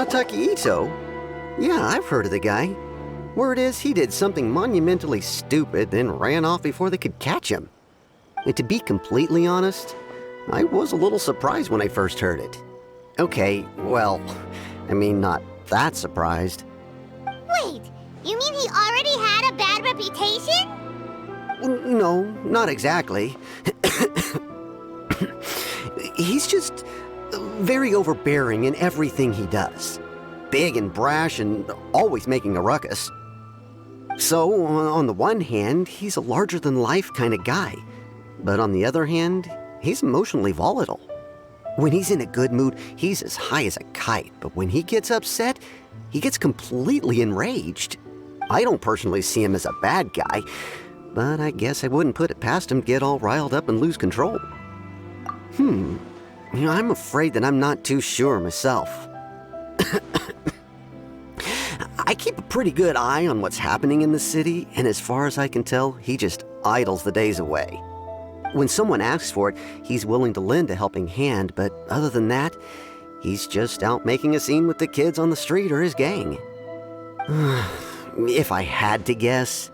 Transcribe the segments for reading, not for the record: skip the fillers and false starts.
Arataki Ito? Yeah, I've heard of the guy. Word is he did something monumentally stupid, then ran off before they could catch him. And to be completely honest, I was a little surprised when I first heard it. Okay, well, I mean, not that surprised. Wait, you mean he already had a bad reputation? No, not exactly. He's just very overbearing in everything he does. Big and brash and always making a ruckus. So, on the one hand, he's a larger-than-life kind of guy. But on the other hand, he's emotionally volatile. When he's in a good mood, he's as high as a kite. But when he gets upset, he gets completely enraged. I don't personally see him as a bad guy, but I guess I wouldn't put it past him to get all riled up and lose control. I'm afraid that I'm not too sure myself. I keep a pretty good eye on what's happening in the city, and as far as I can tell, he just idles the days away. When someone asks for it, he's willing to lend a helping hand, but other than that, he's just out making a scene with the kids on the street or his gang. If I had to guess,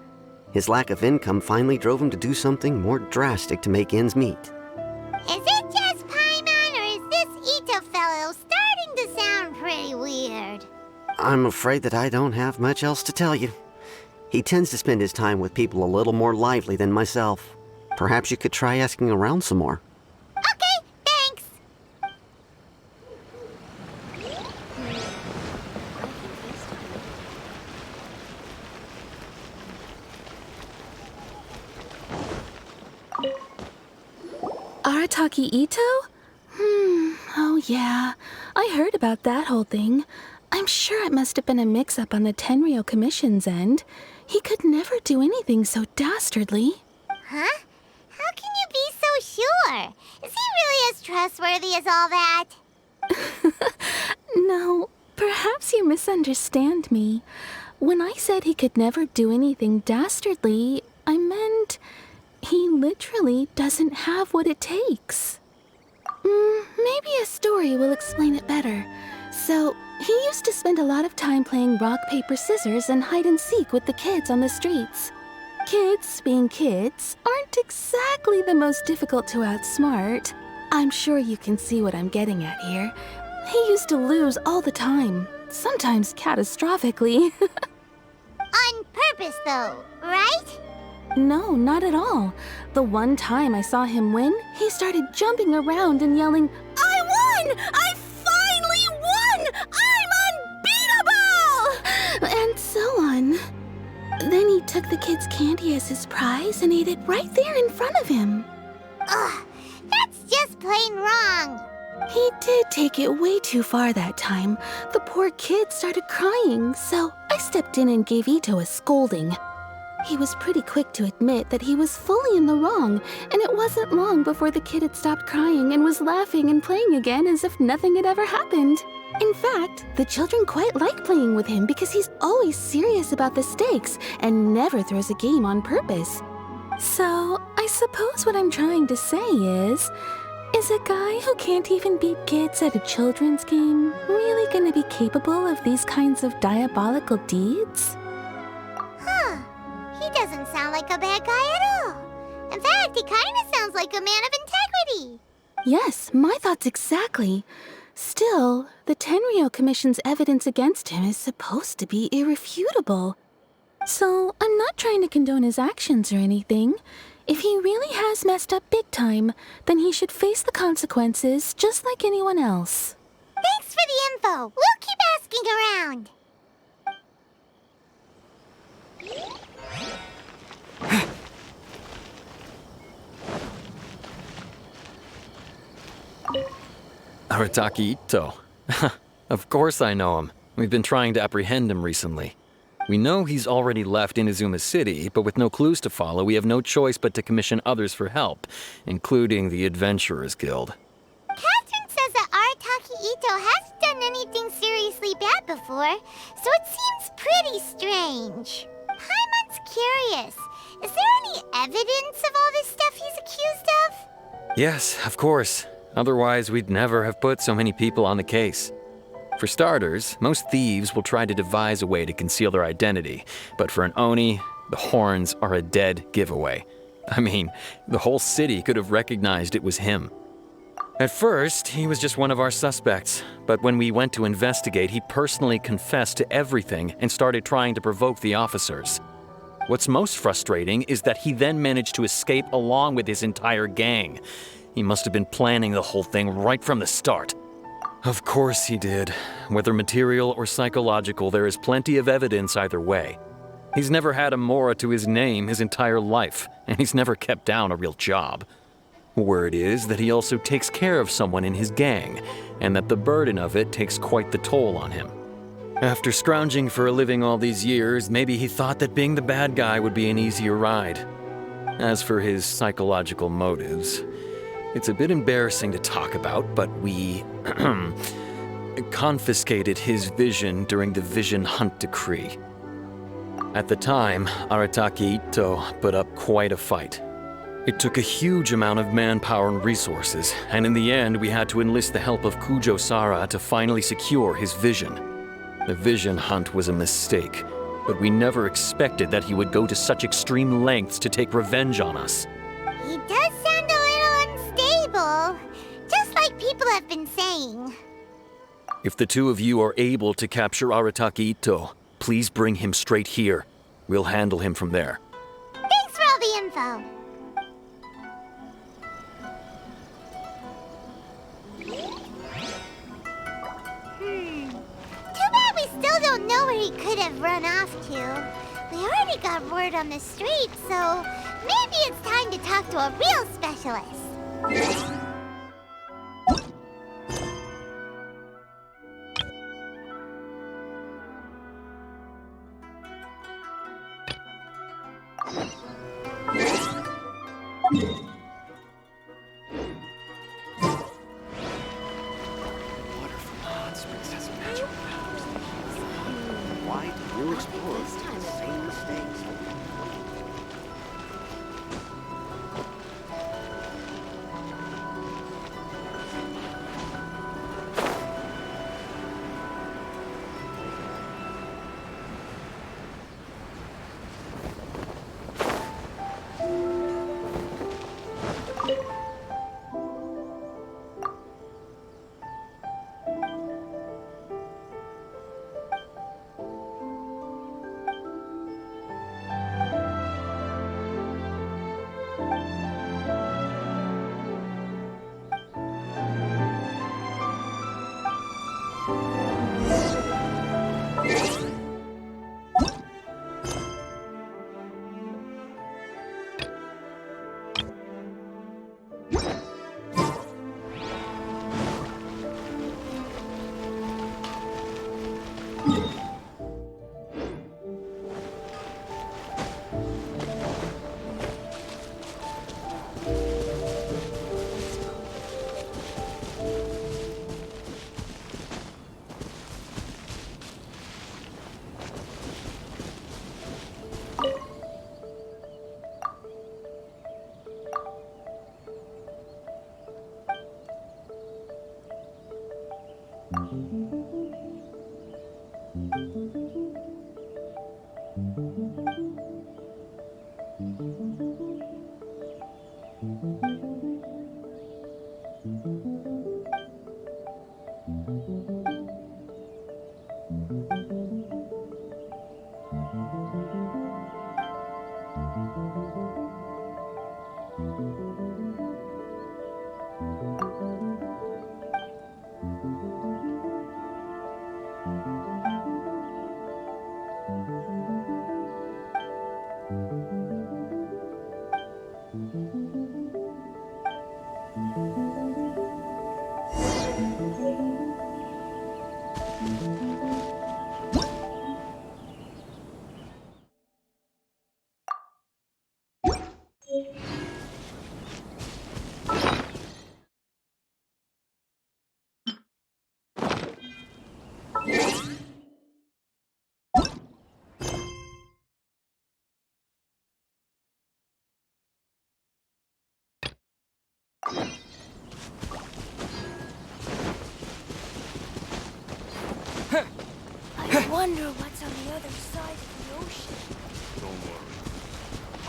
his lack of income finally drove him to do something more drastic to make ends meet. Is it just Paimon, or is this Ito fellow starting to sound pretty weird? I'm afraid that I don't have much else to tell you. He tends to spend his time with people a little more lively than myself. Perhaps you could try asking around some more. Okay, thanks. Arataki Ito? Oh yeah, I heard about that whole thing. I'm sure it must have been a mix-up on the Tenryou Commission's end. He could never do anything so dastardly. Huh? How can you be so sure? Is he really as trustworthy as all that? No, perhaps you misunderstand me. When I said he could never do anything dastardly, I meant he literally doesn't have what it takes. Maybe a story will explain it better. So, he used to spend a lot of time playing rock, paper, scissors and hide and seek with the kids on the streets. Kids, being kids, aren't exactly the most difficult to outsmart. I'm sure you can see what I'm getting at here. He used to lose all the time, sometimes catastrophically. On purpose, though, right? No, not at all. The one time I saw him win, he started jumping around and yelling, "I won! I finally won! I'm unbeatable!" And so on. Then he took the kid's candy as his prize and ate it right there in front of him. Ugh, that's just plain wrong. He did take it way too far that time. The poor kid started crying, so I stepped in and gave Ito a scolding. He was pretty quick to admit that he was fully in the wrong, and it wasn't long before the kid had stopped crying and was laughing and playing again as if nothing had ever happened. In fact, the children quite like playing with him because he's always serious about the stakes and never throws a game on purpose. So, I suppose what I'm trying to say is a guy who can't even beat kids at a children's game really gonna be capable of these kinds of diabolical deeds? Huh. He doesn't sound like a bad guy at all. In fact, he kind of sounds like a man of integrity. Yes, my thoughts exactly. Still, the Tenryou Commission's evidence against him is supposed to be irrefutable. So, I'm not trying to condone his actions or anything. If he really has messed up big time, then he should face the consequences just like anyone else. Thanks for the info. We'll keep asking around. Arataki Ito. Of course I know him. We've been trying to apprehend him recently. We know he's already left Inazuma City, but with no clues to follow, we have no choice but to commission others for help, including the Adventurers Guild. Catherine says that Arataki Ito hasn't done anything seriously bad before, so it seems pretty strange. Paimon's curious. Is there any evidence of all this stuff he's accused of? Yes, of course. Otherwise, we'd never have put so many people on the case. For starters, most thieves will try to devise a way to conceal their identity, but for an Oni, the horns are a dead giveaway. I mean, the whole city could have recognized it was him. At first, he was just one of our suspects, but when we went to investigate, he personally confessed to everything and started trying to provoke the officers. What's most frustrating is that he then managed to escape along with his entire gang. He must have been planning the whole thing right from the start. Of course he did. Whether material or psychological, there is plenty of evidence either way. He's never had a Mora to his name his entire life, and he's never kept down a real job. Word is that he also takes care of someone in his gang, and that the burden of it takes quite the toll on him. After scrounging for a living all these years, maybe he thought that being the bad guy would be an easier ride. As for his psychological motives, it's a bit embarrassing to talk about, but we confiscated his vision during the Vision Hunt Decree. At the time, Arataki Ito put up quite a fight. It took a huge amount of manpower and resources, and in the end we had to enlist the help of Kujo Sara to finally secure his vision. The Vision Hunt was a mistake, but we never expected that he would go to such extreme lengths to take revenge on us. He does sound a little unstable, just like people have been saying. If the two of you are able to capture Arataki Ito, please bring him straight here. We'll handle him from there. Thanks for all the info. Too bad we still don't know where he could have run off to. We already got word on the street, so maybe it's time to talk to a real specialist. Why do new explorers make the same mistakes? wonder what's on the other side of the ocean. Don't worry.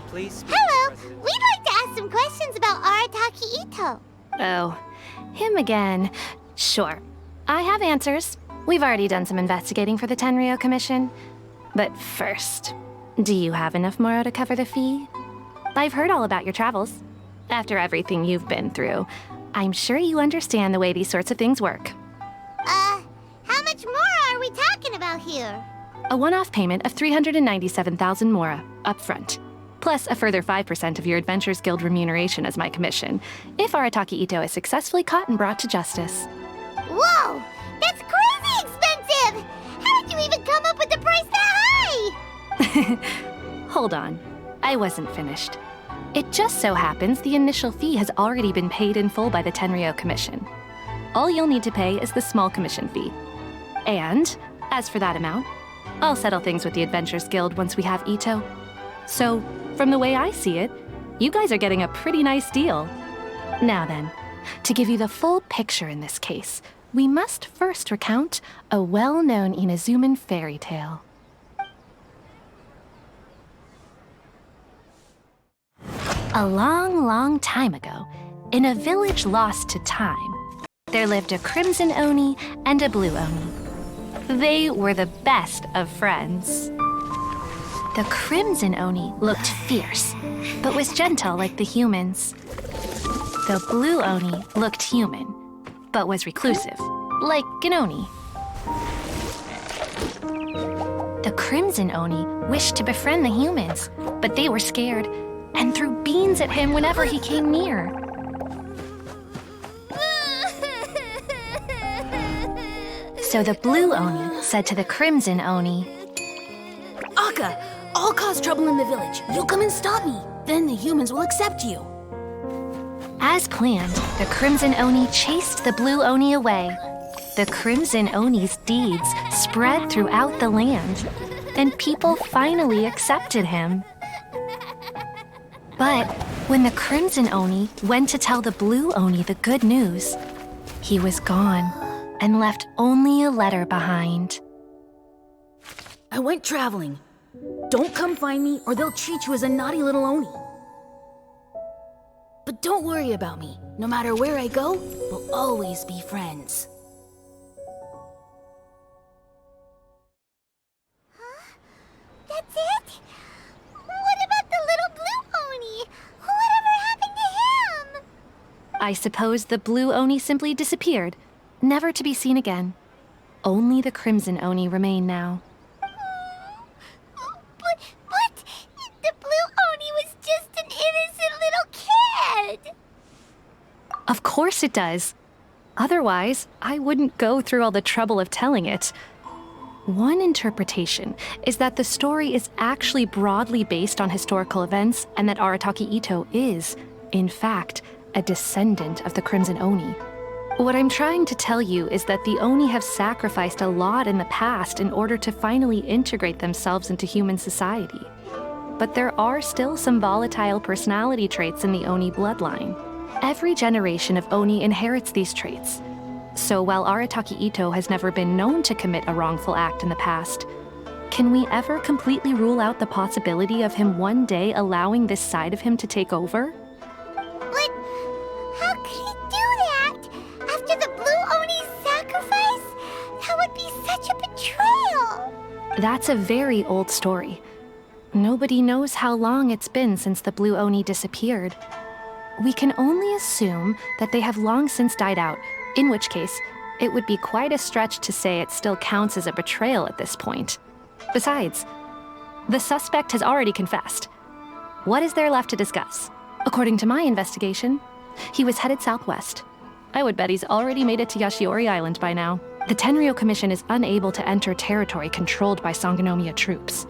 Please speak to Hello! President- We'd like to ask some questions about Arataki Ito. Oh, him again. Sure. I have answers. We've already done some investigating for the Tenryo Commission. But first, do you have enough Moro to cover the fee? I've heard all about your travels. After everything you've been through, I'm sure you understand the way these sorts of things work. How much more are we talking about here? A one-off payment of 397,000 Mora, up front. Plus a further 5% of your Adventures Guild remuneration as my commission, if Arataki Ito is successfully caught and brought to justice. Whoa! That's crazy expensive! How did you even come up with the price that high? Hold on. I wasn't finished. It just so happens the initial fee has already been paid in full by the Tenryo Commission. All you'll need to pay is the small commission fee. And, as for that amount, I'll settle things with the Adventures Guild once we have Ito. So, from the way I see it, you guys are getting a pretty nice deal. Now then, to give you the full picture in this case, we must first recount a well-known Inazuman fairy tale. A long, long time ago, in a village lost to time, there lived a crimson Oni and a blue Oni. They were the best of friends. The crimson Oni looked fierce, but was gentle like the humans. The blue Oni looked human, but was reclusive, like an Oni. The crimson Oni wished to befriend the humans, but they were scared and threw beans at him whenever he came near. So the blue Oni said to the crimson Oni, Akka, I'll cause trouble in the village. You'll come and stop me. Then the humans will accept you. as planned, the crimson Oni chased the blue Oni away. The crimson Oni's deeds spread throughout the land, and people finally accepted him. But when the crimson Oni went to tell the blue Oni the good news, he was gone and left only a letter behind. I went traveling. Don't come find me or they'll treat you as a naughty little Oni. But don't worry about me. No matter where I go, we'll always be friends. That's it? What about the little blue Oni? Whatever happened to him? I suppose the blue Oni simply disappeared, never to be seen again. Only the crimson Oni remain now. But the blue Oni was just an innocent little kid. Of course it does. Otherwise, I wouldn't go through all the trouble of telling it. One interpretation is that the story is actually broadly based on historical events and that Arataki Ito is, in fact, a descendant of the Crimson Oni. What I'm trying to tell you is that the Oni have sacrificed a lot in the past in order to finally integrate themselves into human society. But there are still some volatile personality traits in the Oni bloodline. Every generation of Oni inherits these traits. So while Arataki Ito has never been known to commit a wrongful act in the past, can we ever completely rule out the possibility of him one day allowing this side of him to take over? But how could he do that? After the blue Oni's sacrifice? That would be such a betrayal. That's a very old story. Nobody knows how long it's been since the blue Oni disappeared. We can only assume that they have long since died out, in which case, it would be quite a stretch to say it still counts as a betrayal at this point. Besides, the suspect has already confessed. What is there left to discuss? According to my investigation, he was headed southwest. I would bet he's already made it to Yashiori Island by now. The Tenryo Commission is unable to enter territory controlled by Sangonomiya troops.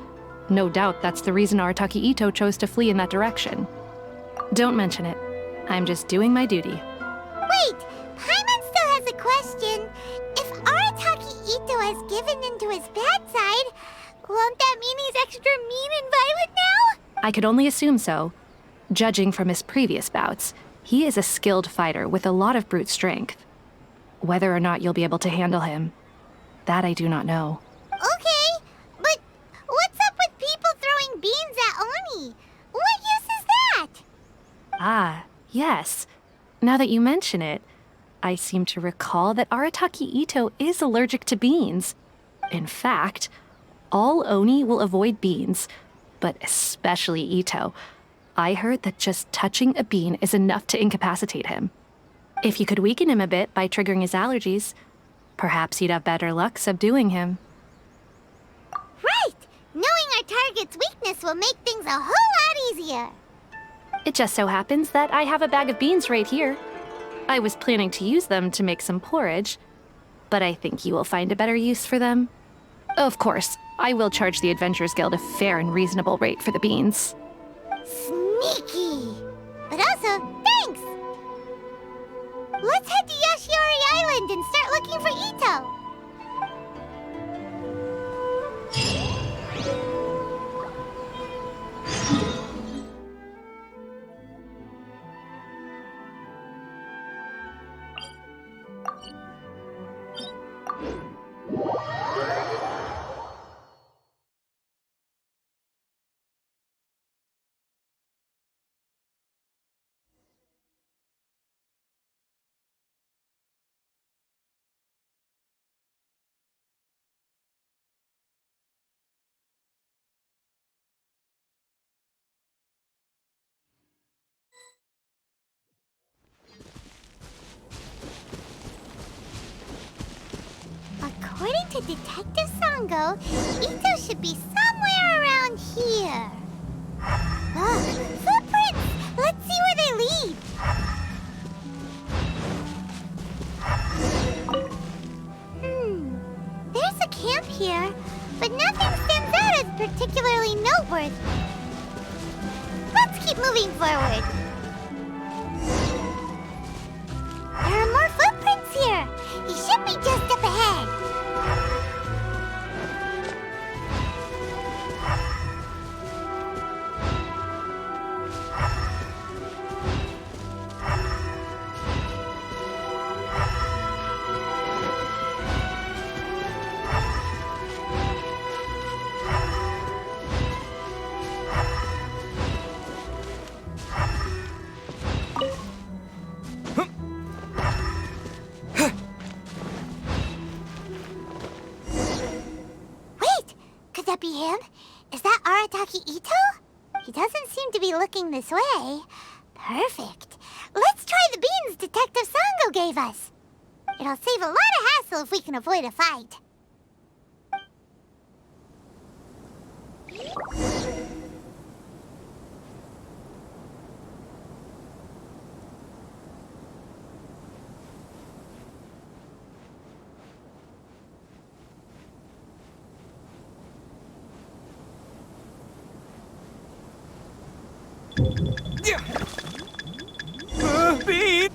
No doubt that's the reason Arataki Ito chose to flee in that direction. Don't mention it. I'm just doing my duty. Wait, Paimon still has a question. If has given into his bad side, won't that mean he's extra mean and violent now? I could only assume so. Judging from his previous bouts, he is a skilled fighter with a lot of brute strength. Whether or not you'll be able to handle him, that I do not know. Okay, but what's up with people throwing beans at Oni? What use is that? Ah, yes. Now that you mention it, I seem to recall that Arataki Ito is allergic to beans. In fact, all Oni will avoid beans, but especially Ito. I heard that just touching a bean is enough to incapacitate him. If you could weaken him a bit by triggering his allergies, perhaps you'd have better luck subduing him. Right! Knowing our target's weakness will make things a whole lot easier. It just so happens that I have a bag of beans right here. I was planning to use them to make some porridge, but I think you will find a better use for them. Of course, I will charge the Adventurers Guild a fair and reasonable rate for the beans. Sneaky! But also, thanks! Let's head to Yashiori Island and start looking for Ito! According to Detective Sango, Ito should be somewhere around here. Look, footprints! Let's see where they lead. There's a camp here, but nothing stands out as particularly noteworthy. Let's keep moving forward. There are more footprints here. He should be just up ahead. Could that be him? Is that Arataki Ito? He doesn't seem to be looking this way. Perfect. Let's try the beans Detective Sango gave us. It'll save a lot of hassle if we can avoid a fight.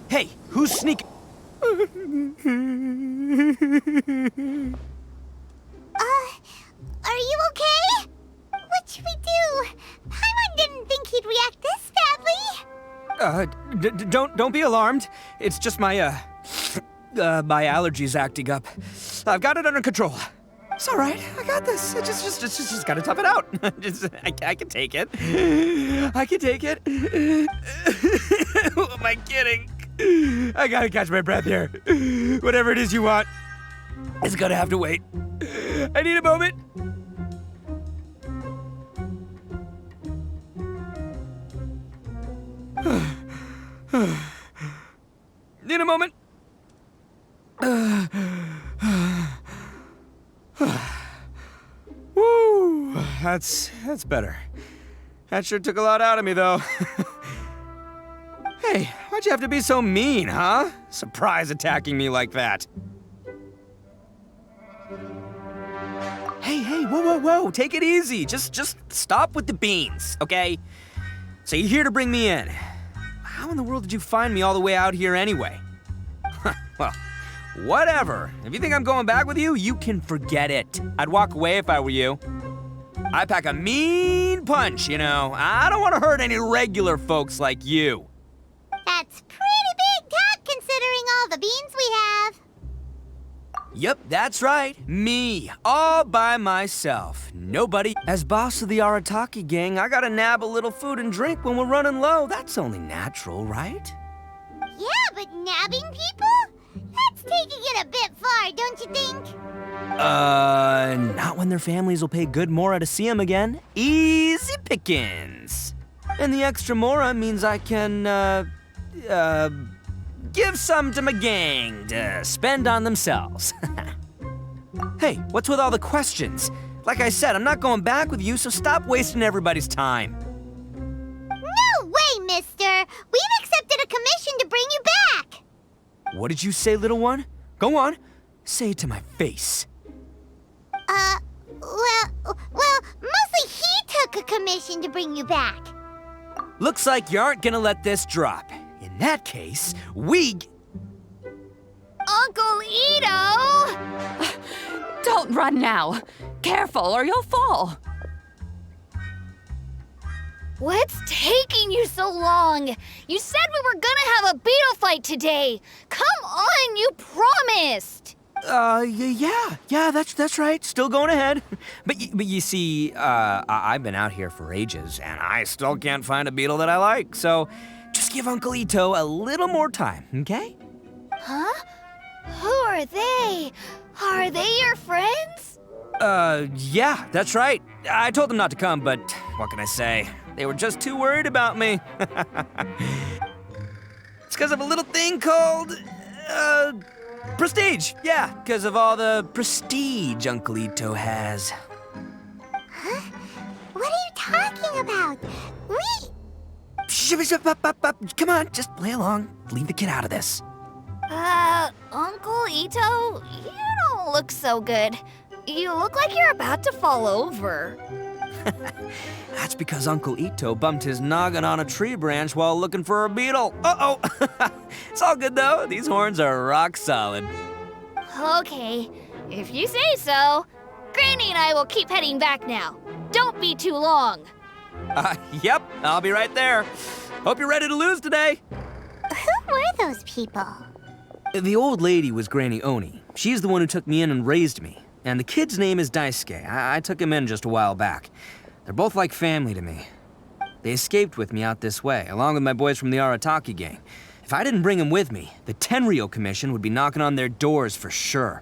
Hey, who's sneaking? Are you okay? What should we do? Paimon didn't think he'd react this badly. Don't be alarmed. It's just my my allergies acting up. I've got it under control. It's all right. I got this. I just gotta tough it out. I can take it. I can take it. Who am I kidding? I gotta catch my breath here. Whatever it is you want, it's gonna have to wait. I need a moment. Need a moment. Woo, that's better. That sure took a lot out of me, though. Hey, why'd you have to be so mean, huh? Surprise attacking me like that. Hey, whoa, take it easy. Just stop with the beans, okay? So you're here to bring me in. How in the world did you find me all the way out here anyway? Well, Whatever. If you think I'm going back with you, you can forget it. I'd walk away if I were you. I pack a mean punch, you know. I don't want to hurt any regular folks like you. That's pretty big talk considering all the beans we have. Yep, that's right. Me, all by myself. Nobody. As boss of the Arataki gang, I gotta nab a little food and drink when we're running low. That's only natural, right? Yeah, but nabbing people? That's taking it a bit far, don't you think? Not when their families will pay good mora to see them again. Easy pickings. And the extra mora means I can, give some to my gang to spend on themselves. Hey, what's with all the questions? Like I said, I'm not going back with you, so stop wasting everybody's time. No way, mister! We've accepted a commission to bring you back! What did you say, little one? Go on, say it to my face. Well, mostly he took a commission to bring you back. Looks like you aren't gonna let this drop. In that case, we... Uncle Ito! Don't run now. Careful or you'll fall. What's taking you so long? You said we were gonna have a beetle fight today. Come on, you promised. Yeah, that's right. Still going ahead. But you see, I've been out here for ages, and I still can't find a beetle that I like, so just give Uncle Ito a little more time, okay? Huh? Who are they? Are they your friends? Yeah, that's right. I told them not to come, but what can I say? They were just too worried about me. It's because of a little thing called, prestige. Yeah, because of all the prestige Uncle Ito has. Huh? What are you talking about? Come on, just play along. Leave the kid out of this. Uncle Ito, you don't look so good. You look like you're about to fall over. That's because Uncle Ito bumped his noggin on a tree branch while looking for a beetle. Uh-oh. It's all good, though. These horns are rock solid. Okay, if you say so. Granny and I will keep heading back now. Don't be too long. Yep, I'll be right there. Hope you're ready to lose today. Who were those people? The old lady was Granny Oni. She's the one who took me in and raised me. And the kid's name is Daisuke. I took him in just a while back. They're both like family to me. They escaped with me out this way, along with my boys from the Arataki gang. If I didn't bring them with me, the Tenryo Commission would be knocking on their doors for sure.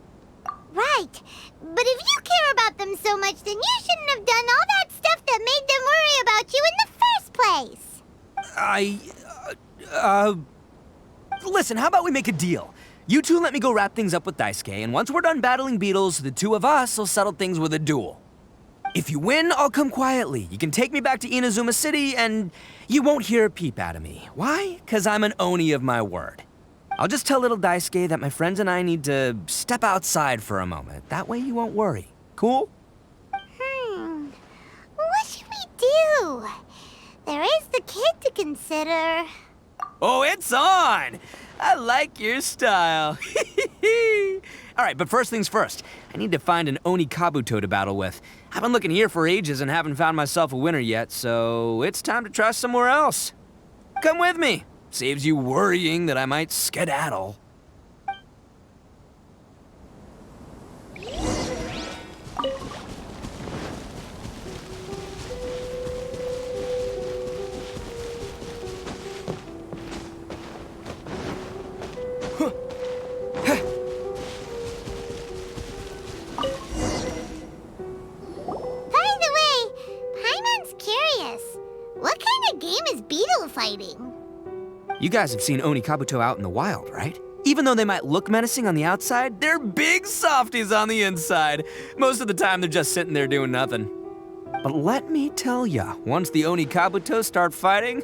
Right. But if you care about them so much, then you shouldn't have done all that stuff that made them worry about you in the first place. Listen, how about we make a deal? You two let me go wrap things up with Daisuke, and once we're done battling beetles, the two of us will settle things with a duel. If you win, I'll come quietly. You can take me back to Inazuma City, and you won't hear a peep out of me. Why? 'Cause I'm an Oni of my word. I'll just tell little Daisuke that my friends and I need to step outside for a moment. That way you won't worry. Cool? What should we do? There is the kid to consider. Oh, it's on! I like your style. All right, but first things first. I need to find an Oni Kabuto to battle with. I've been looking here for ages and haven't found myself a winner yet, so it's time to try somewhere else. Come with me. Saves you worrying that I might skedaddle. Fighting. You guys have seen Oni Kabuto out in the wild, right? Even though they might look menacing on the outside, they're big softies on the inside. Most of the time, they're just sitting there doing nothing. But let me tell ya, once the Oni Kabuto start fighting,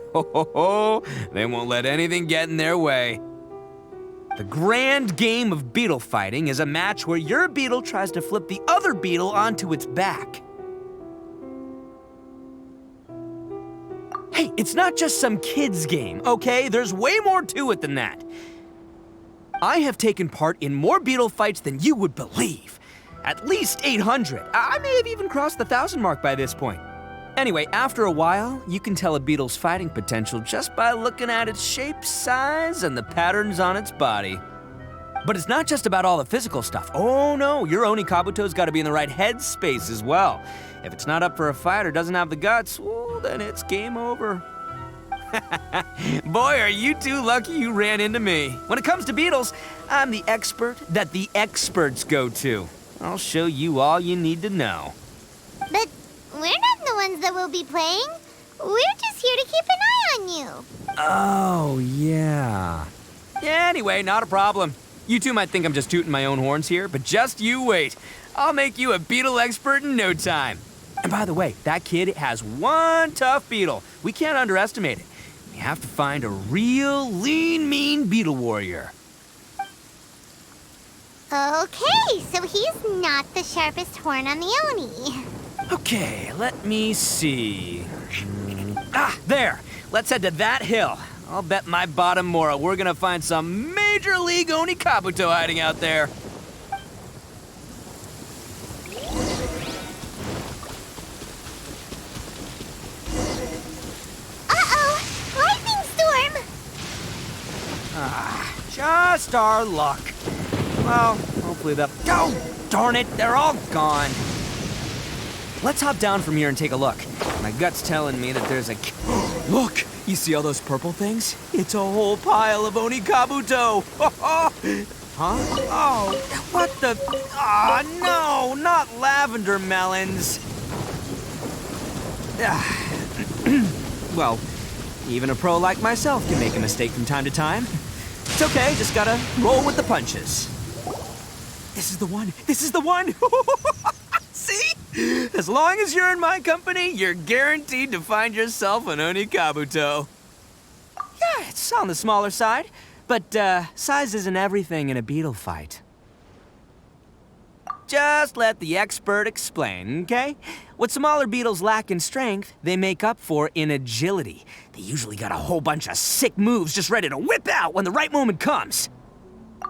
they won't let anything get in their way. The grand game of beetle fighting is a match where your beetle tries to flip the other beetle onto its back. Hey, it's not just some kid's game, okay? There's way more to it than that. I have taken part in more beetle fights than you would believe. At least 800. I may have even crossed the 1,000 mark by this point. Anyway, after a while, you can tell a beetle's fighting potential just by looking at its shape, size, and the patterns on its body. But it's not just about all the physical stuff. Oh no, your Oni Kabuto's gotta be in the right headspace as well. If it's not up for a fight or doesn't have the guts, well, then it's game over. Boy, are you two lucky you ran into me. When it comes to beetles, I'm the expert that the experts go to. I'll show you all you need to know. But we're not the ones that will be playing. We're just here to keep an eye on you. Oh, yeah. Anyway, not a problem. You two might think I'm just tooting my own horns here, but just you wait. I'll make you a beetle expert in no time. And by the way, that kid has one tough beetle. We can't underestimate it. We have to find a real lean, mean beetle warrior. Okay, so he's not the sharpest horn on the Oni. Okay, let me see. There. Let's head to that hill. I'll bet my bottom moral we're gonna find some major league Oni Kabuto hiding out there. Uh-oh! Lightning storm! Just our luck. Well, hopefully that... Oh, darn it, they're all gone. Let's hop down from here and take a look. My gut's telling me that there's a... Look! You see all those purple things? It's a whole pile of Oni Kabuto! Huh? Oh, what the... no! Not lavender melons! Well, even a pro like myself can make a mistake from time to time. It's okay, just gotta roll with the punches. This is the one! This is the one! See? As long as you're in my company, you're guaranteed to find yourself an Oni Kabuto. Yeah, it's on the smaller side, but size isn't everything in a beetle fight. Just let the expert explain, okay? What smaller beetles lack in strength, they make up for in agility. They usually got a whole bunch of sick moves just ready to whip out when the right moment comes.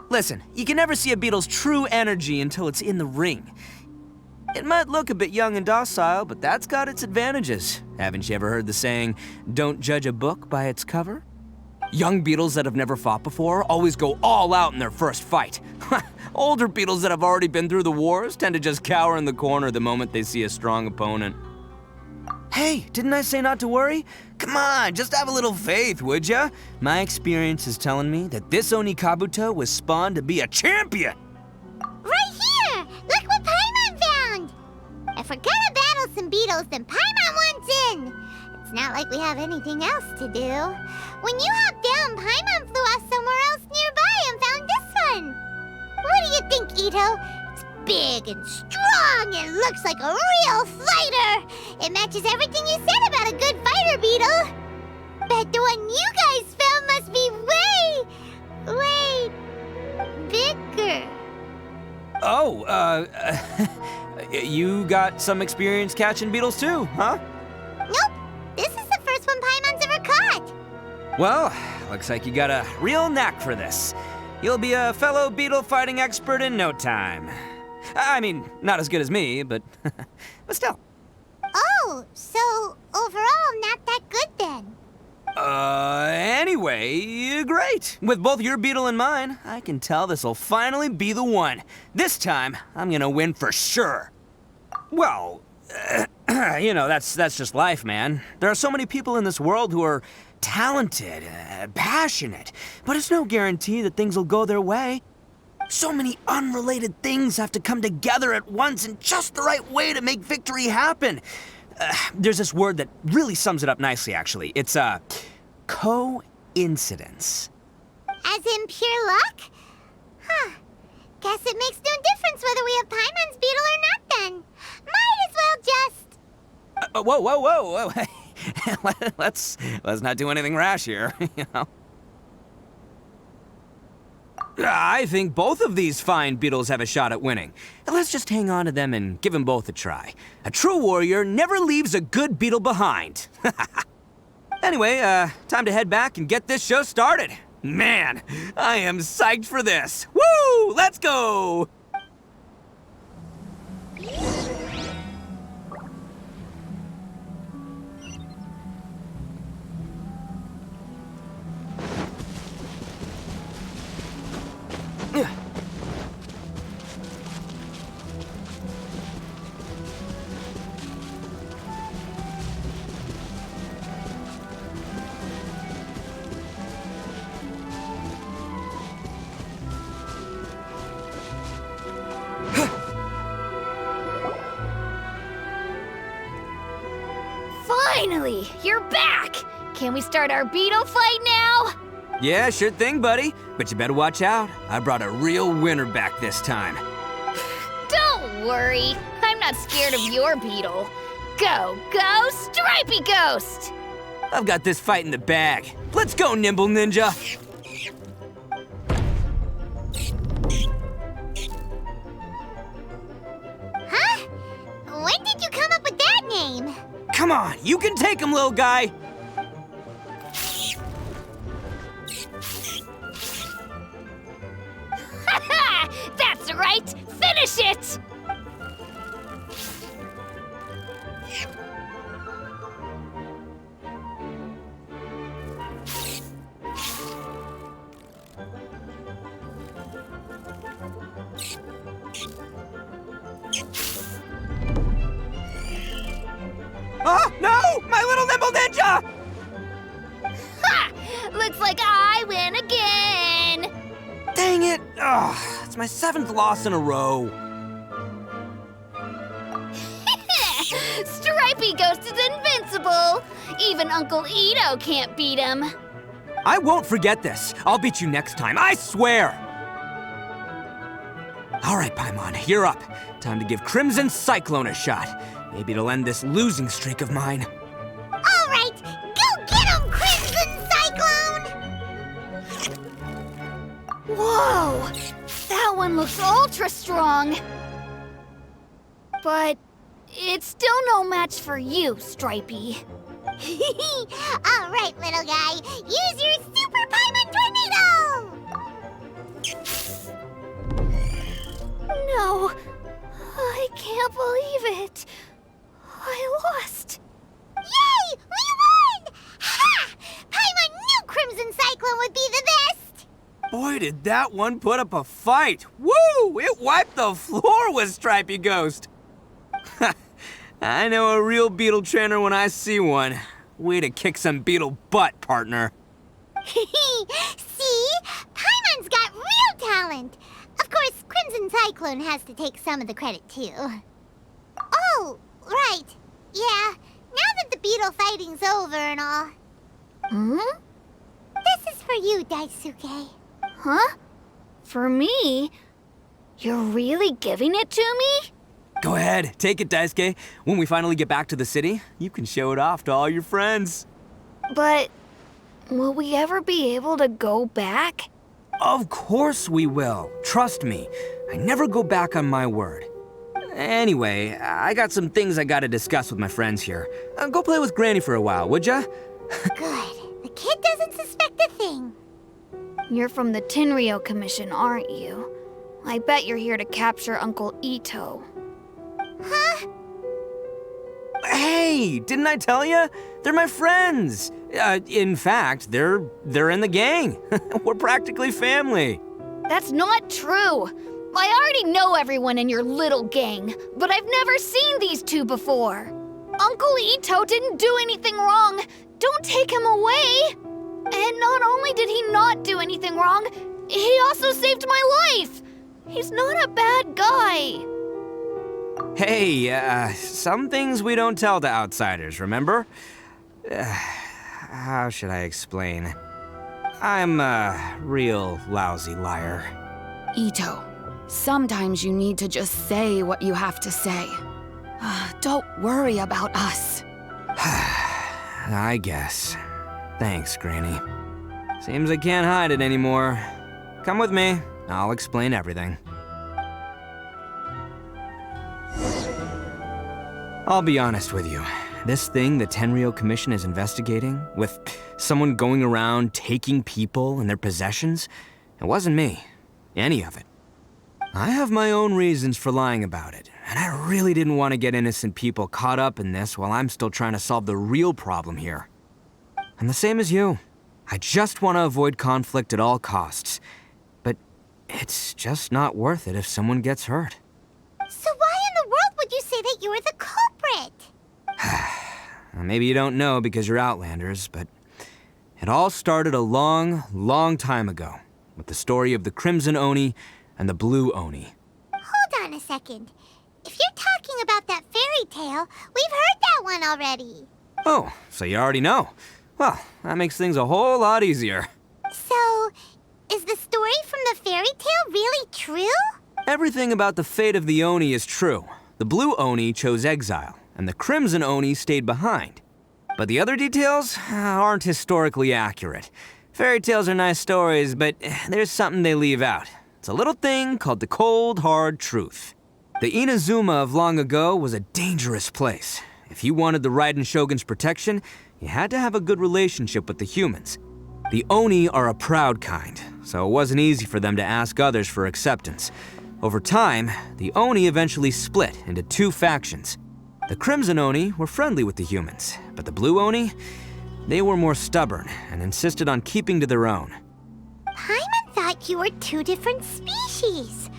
Listen, you can never see a beetle's true energy until it's in the ring. It might look a bit young and docile, but that's got its advantages. Haven't you ever heard the saying, don't judge a book by its cover? Young beetles that have never fought before always go all out in their first fight. Older beetles that have already been through the wars tend to just cower in the corner the moment they see a strong opponent. Hey, didn't I say not to worry? Come on, just have a little faith, would ya? My experience is telling me that this Oni Kabuto was spawned to be a champion! Right here! Look what Paimon found! If we're gonna battle some beetles, then Paimon wants in! It's not like we have anything else to do. When you hopped down, Paimon flew off somewhere else nearby and found this one! What do you think, Ito? It's big and strong and looks like a real fighter! It matches everything you said about a good fighter, Beetle! Bet the one you guys found must be way bigger. Oh, you got some experience catching beetles too, huh? Nope. This is the first one Paimon's ever caught. Well, looks like you got a real knack for this. You'll be a fellow beetle fighting expert in no time. I mean, not as good as me, but still. Oh, so overall not that good then. Anyway, great. With both your beetle and mine, I can tell this'll finally be the one. This time, I'm gonna win for sure. Well, you know, that's just life, man. There are so many people in this world who are talented, passionate, but it's no guarantee that things will go their way. So many unrelated things have to come together at once in just the right way to make victory happen. There's this word that really sums it up nicely, actually. It's, coincidence. As in pure luck? Huh. Guess it makes no difference whether we have Paimon's beetle or not then. Might as well just... Whoa. let's not do anything rash here, you know. I think both of these fine beetles have a shot at winning. Let's just hang on to them and give them both a try. A true warrior never leaves a good beetle behind. Anyway, time to head back and get this show started. Man, I am psyched for this. Woo! Let's go! Finally, you're back! Can we start our beetle fight now? Yeah, sure thing, buddy. But you better watch out. I brought a real winner back this time. Don't worry, I'm not scared of your beetle. Go, go, Stripey Ghost! I've got this fight in the bag. Let's go, Nimble Ninja! Huh? When did you come up with that name? Come on, you can take him, little guy! That's right! Finish it! Oh, no! My little Nimble Ninja! Ha! Looks like I win again! Dang it! Ugh, it's my 7th loss in a row. Stripey Ghost is invincible! Even Uncle Ito can't beat him. I won't forget this. I'll beat you next time, I swear! All right, Paimon, you're up. Time to give Crimson Cyclone a shot. Maybe it'll end this losing streak of mine. All right, go get him, Crimson Cyclone! Whoa! That one looks ultra strong. But it's still no match for you, Stripey. All right, little guy, use your Super Paimon Tornado! No, I can't believe it. I lost. Yay! We won! Ha! Paimon knew Crimson Cyclone would be the best! Boy, did that one put up a fight. Woo! It wiped the floor with Stripey Ghost. I know a real beetle trainer when I see one. Way to kick some beetle butt, partner. See? Paimon's got real talent. Of course, Crimson Cyclone has to take some of the credit, too. Oh, right. Yeah, now that the beetle fighting's over and all. Hmm? This is for you, Daisuke. Huh? For me? You're really giving it to me? Go ahead, take it, Daisuke. When we finally get back to the city, you can show it off to all your friends. But will we ever be able to go back? Of course we will. Trust me. I never go back on my word. Anyway, I got some things I gotta discuss with my friends here. Go play with Granny for a while, would ya? Good. The kid doesn't suspect a thing. You're from the Tenryo Commission, aren't you? I bet you're here to capture Uncle Ito. Huh? Hey, didn't I tell ya? They're my friends. In fact, they're in the gang. We're practically family. That's not true. I already know everyone in your little gang, but I've never seen these two before. Uncle Ito didn't do anything wrong. Don't take him away. And not only did he not do anything wrong, he also saved my life. He's not a bad guy. Hey, some things we don't tell to outsiders, remember? How should I explain? I'm a real lousy liar. Ito, sometimes you need to just say what you have to say. Don't worry about us. I guess. Thanks, Granny. Seems I can't hide it anymore. Come with me. I'll explain everything. I'll be honest with you. this thing the Tenryou Commission is investigating, with someone going around taking people and their possessions, it wasn't me. Any of it. I have my own reasons for lying about it, and I really didn't want to get innocent people caught up in this while I'm still trying to solve the real problem here. I'm the same as you. I just want to avoid conflict at all costs. But it's just not worth it if someone gets hurt. So why in the world would you say that you're the culprit? Maybe you don't know because you're Outlanders, but it all started a long, long time ago with the story of the Crimson Oni and the Blue Oni. Hold on a second. If you're talking about that fairy tale, we've heard that one already. Oh, so you already know. Well, that makes things a whole lot easier. So, is the story from the fairy tale really true? Everything about the fate of the Oni is true. The Blue Oni chose exile, and the Crimson Oni stayed behind. But the other details aren't historically accurate. Fairy tales are nice stories, but there's something they leave out. It's a little thing called the cold, hard truth. The Inazuma of long ago was a dangerous place. If you wanted the Raiden Shogun's protection, you had to have a good relationship with the humans. The Oni are a proud kind, so it wasn't easy for them to ask others for acceptance. Over time, the Oni eventually split into two factions. The Crimson Oni were friendly with the humans, but the Blue Oni, they were more stubborn and insisted on keeping to their own. Paimon thought you were two different species.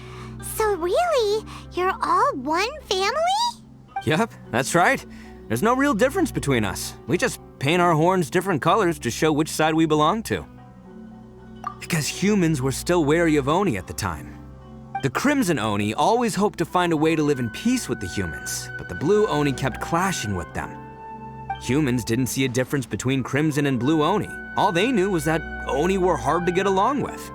So really, you're all one family? Yep, that's right. There's no real difference between us. We just paint our horns different colors to show which side we belong to. Because humans were still wary of Oni at the time. The Crimson Oni always hoped to find a way to live in peace with the humans, but the Blue Oni kept clashing with them. Humans didn't see a difference between Crimson and Blue Oni. All they knew was that Oni were hard to get along with.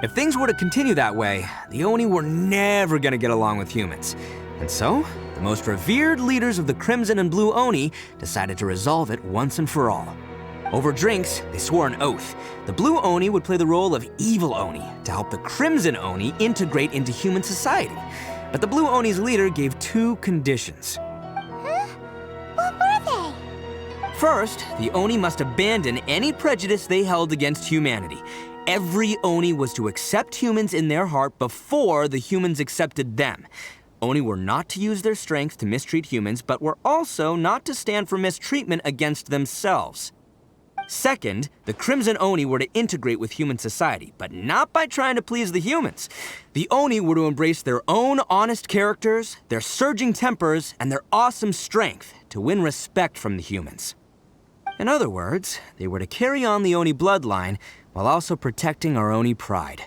If things were to continue that way, the Oni were never gonna get along with humans. And so, the most revered leaders of the Crimson and Blue Oni decided to resolve it once and for all. Over drinks, they swore an oath. The Blue Oni would play the role of evil Oni to help the Crimson Oni integrate into human society. But the Blue Oni's leader gave two conditions. Huh? What were they? First, the Oni must abandon any prejudice they held against humanity. Every Oni was to accept humans in their heart before the humans accepted them. Oni were not to use their strength to mistreat humans, but were also not to stand for mistreatment against themselves. Second, the Crimson Oni were to integrate with human society, but not by trying to please the humans. The Oni were to embrace their own honest characters, their surging tempers, and their awesome strength to win respect from the humans. In other words, they were to carry on the Oni bloodline while also protecting our Oni pride.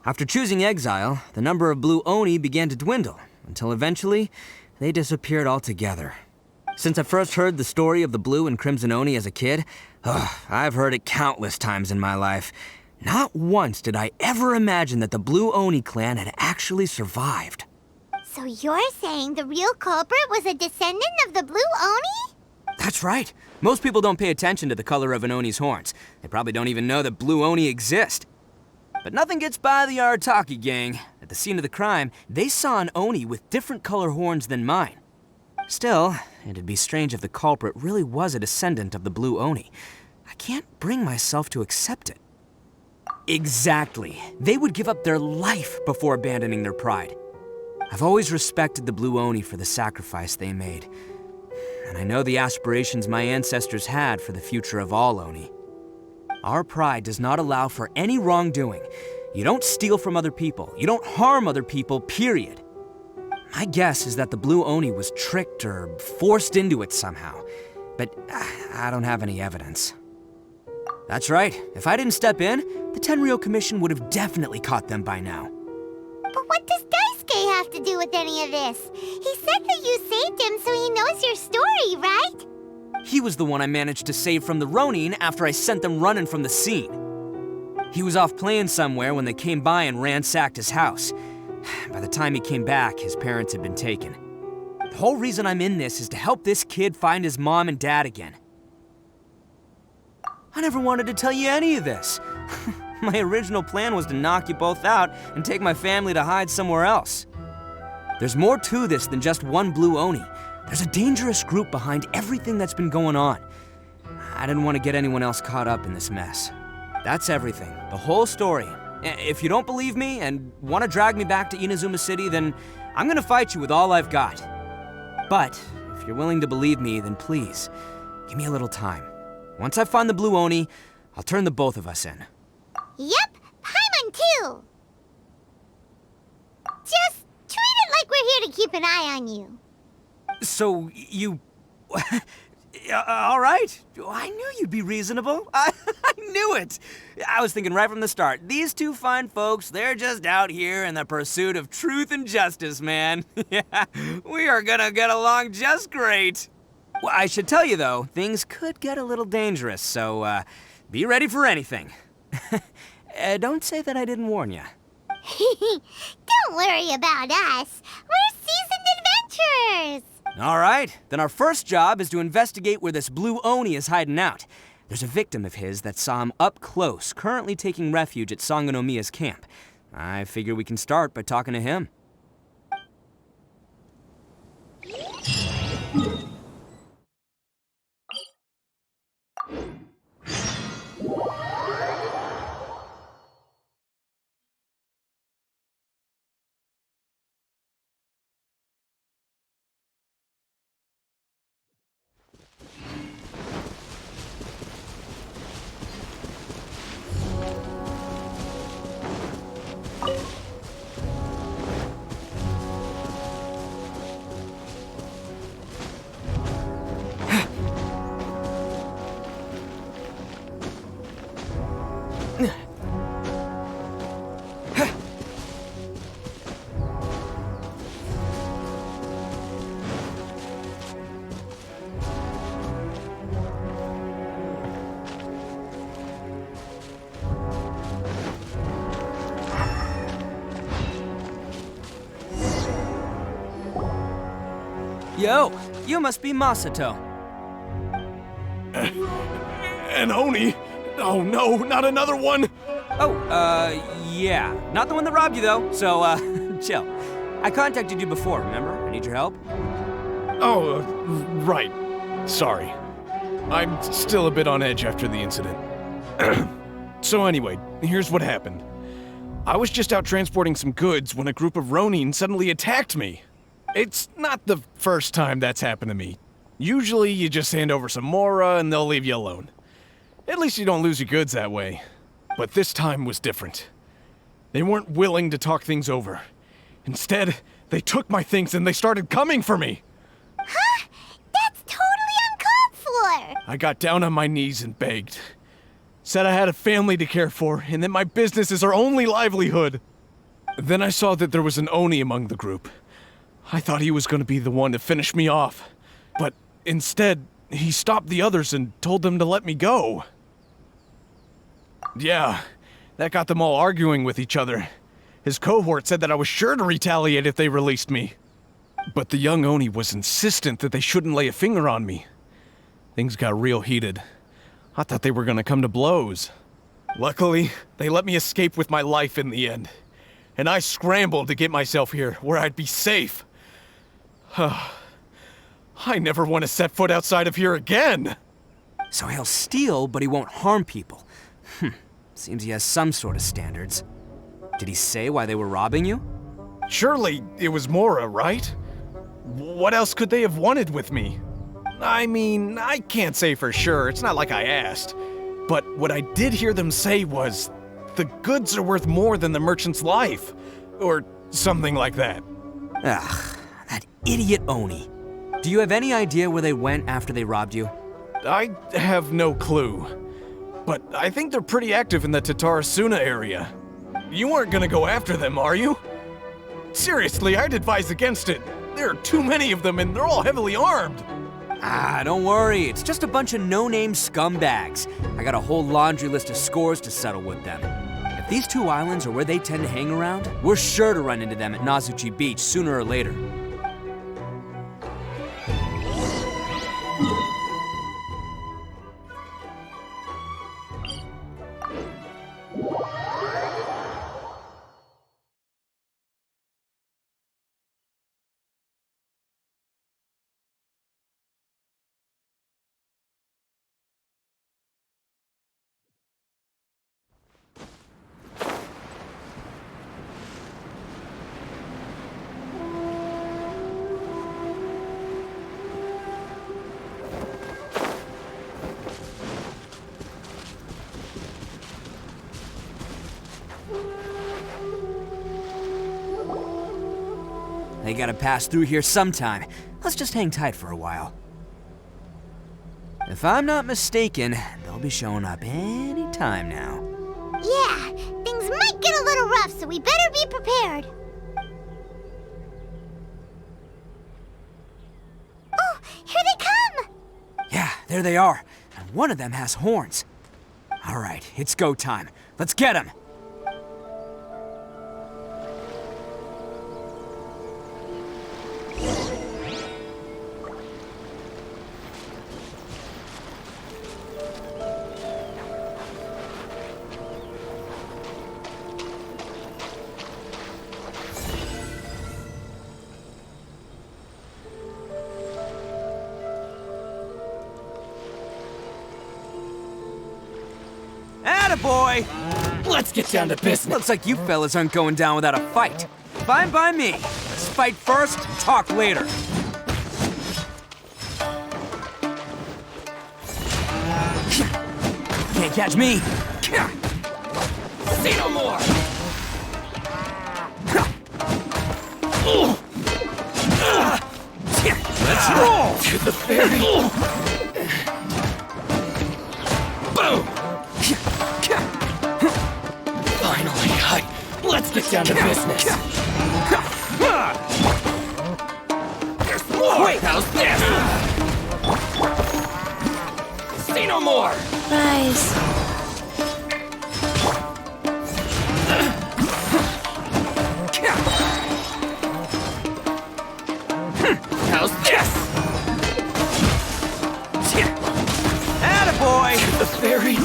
After choosing exile, the number of Blue Oni began to dwindle, until eventually, they disappeared altogether. Since I first heard the story of the Blue and Crimson Oni as a kid, I've heard it countless times in my life. Not once did I ever imagine that the Blue Oni clan had actually survived. So you're saying the real culprit was a descendant of the Blue Oni? That's right. Most people don't pay attention to the color of an Oni's horns. They probably don't even know that Blue Oni exist. But nothing gets by the Arataki gang. At the scene of the crime, they saw an Oni with different color horns than mine. Still, it'd be strange if the culprit really was a descendant of the Blue Oni. I can't bring myself to accept it. Exactly. They would give up their life before abandoning their pride. I've always respected the Blue Oni for the sacrifice they made. And I know the aspirations my ancestors had for the future of all Oni. Our pride does not allow for any wrongdoing. You don't steal from other people. You don't harm other people, period. My guess is that the Blue Oni was tricked or forced into it somehow, but I don't have any evidence. That's right. If I didn't step in, the Tenryou Commission would have definitely caught them by now. But what does Daisuke have to do with any of this? He said that you saved him so he knows your story, right? He was the one I managed to save from the Ronin after I sent them running from the scene. He was off playing somewhere when they came by and ransacked his house. By the time he came back, his parents had been taken. The whole reason I'm in this is to help this kid find his mom and dad again. I never wanted to tell you any of this. My original plan was to knock you both out and take my family to hide somewhere else. There's more to this than just one blue Oni. There's a dangerous group behind everything that's been going on. I didn't want to get anyone else caught up in this mess. That's everything, the whole story. If you don't believe me and want to drag me back to Inazuma City, then I'm gonna fight you with all I've got. But if you're willing to believe me, then please, give me a little time. Once I find the blue Oni, I'll turn the both of us in. Yep, Paimon too. Just treat it like we're here to keep an eye on you. So, you... all right. I knew you'd be reasonable. I knew it. I was thinking right from the start, these two fine folks, they're just out here in the pursuit of truth and justice, man. Yeah, we are gonna get along just great. Well, I should tell you, though, things could get a little dangerous, so be ready for anything. Don't say that I didn't warn you. Don't worry about us. We're seasoned adventurers. All right, then our first job is to investigate where this blue Oni is hiding out. There's a victim of his that saw him up close, currently taking refuge at Sangonomiya's camp. I figure we can start by talking to him. Yo, you must be Masato. An Oni? Oh no, not another one! Oh, yeah. Not the one that robbed you, though, so, chill. I contacted you before, remember? I need your help. Oh, right. Sorry. I'm still a bit on edge after the incident. So anyway, here's what happened. I was just out transporting some goods when a group of Ronin suddenly attacked me. It's not the first time that's happened to me. Usually you just hand over some Mora and they'll leave you alone. At least you don't lose your goods that way. But this time was different. They weren't willing to talk things over. Instead, they took my things and they started coming for me. Huh? That's totally uncalled for. I got down on my knees and begged. Said I had a family to care for and that my business is our only livelihood. Then I saw that there was an Oni among the group. I thought he was going to be the one to finish me off. But instead, he stopped the others and told them to let me go. Yeah, that got them all arguing with each other. His cohort said that I was sure to retaliate if they released me. But the young Oni was insistent that they shouldn't lay a finger on me. Things got real heated. I thought they were going to come to blows. Luckily, they let me escape with my life in the end. And I scrambled to get myself here, where I'd be safe. I never want to set foot outside of here again! So he'll steal, but he won't harm people. Seems he has some sort of standards. Did he say why they were robbing you? Surely it was Mora, right? What else could they have wanted with me? I mean, I can't say for sure, it's not like I asked. But what I did hear them say was, the goods are worth more than the merchant's life. Or something like that. Ugh, that idiot Oni. Do you have any idea where they went after they robbed you? I have no clue. But I think they're pretty active in the Tatarasuna area. You aren't gonna go after them, are you? Seriously, I'd advise against it. There are too many of them and they're all heavily armed. Ah, don't worry. It's just a bunch of no-name scumbags. I got a whole laundry list of scores to settle with them. If these two islands are where they tend to hang around, we're sure to run into them at Nazuchi Beach sooner or later. gotta pass through here sometime. Let's just hang tight for a while. If I'm not mistaken, they'll be showing up any time now. Yeah, things might get a little rough, so we better be prepared. Oh, here they come! Yeah, there they are. And one of them has horns. All right, it's go time. Let's get him! Attaboy! Let's get down to business. Looks like you fellas aren't going down without a fight. Fine by me. Let's fight first, talk later. Can't catch me. Say no more. Let's roll! To the ferry. Boom! Finally, let's get down to business. There's more! Wait. How's this? Say no more! Rise. How's this? Attaboy! To the ferry.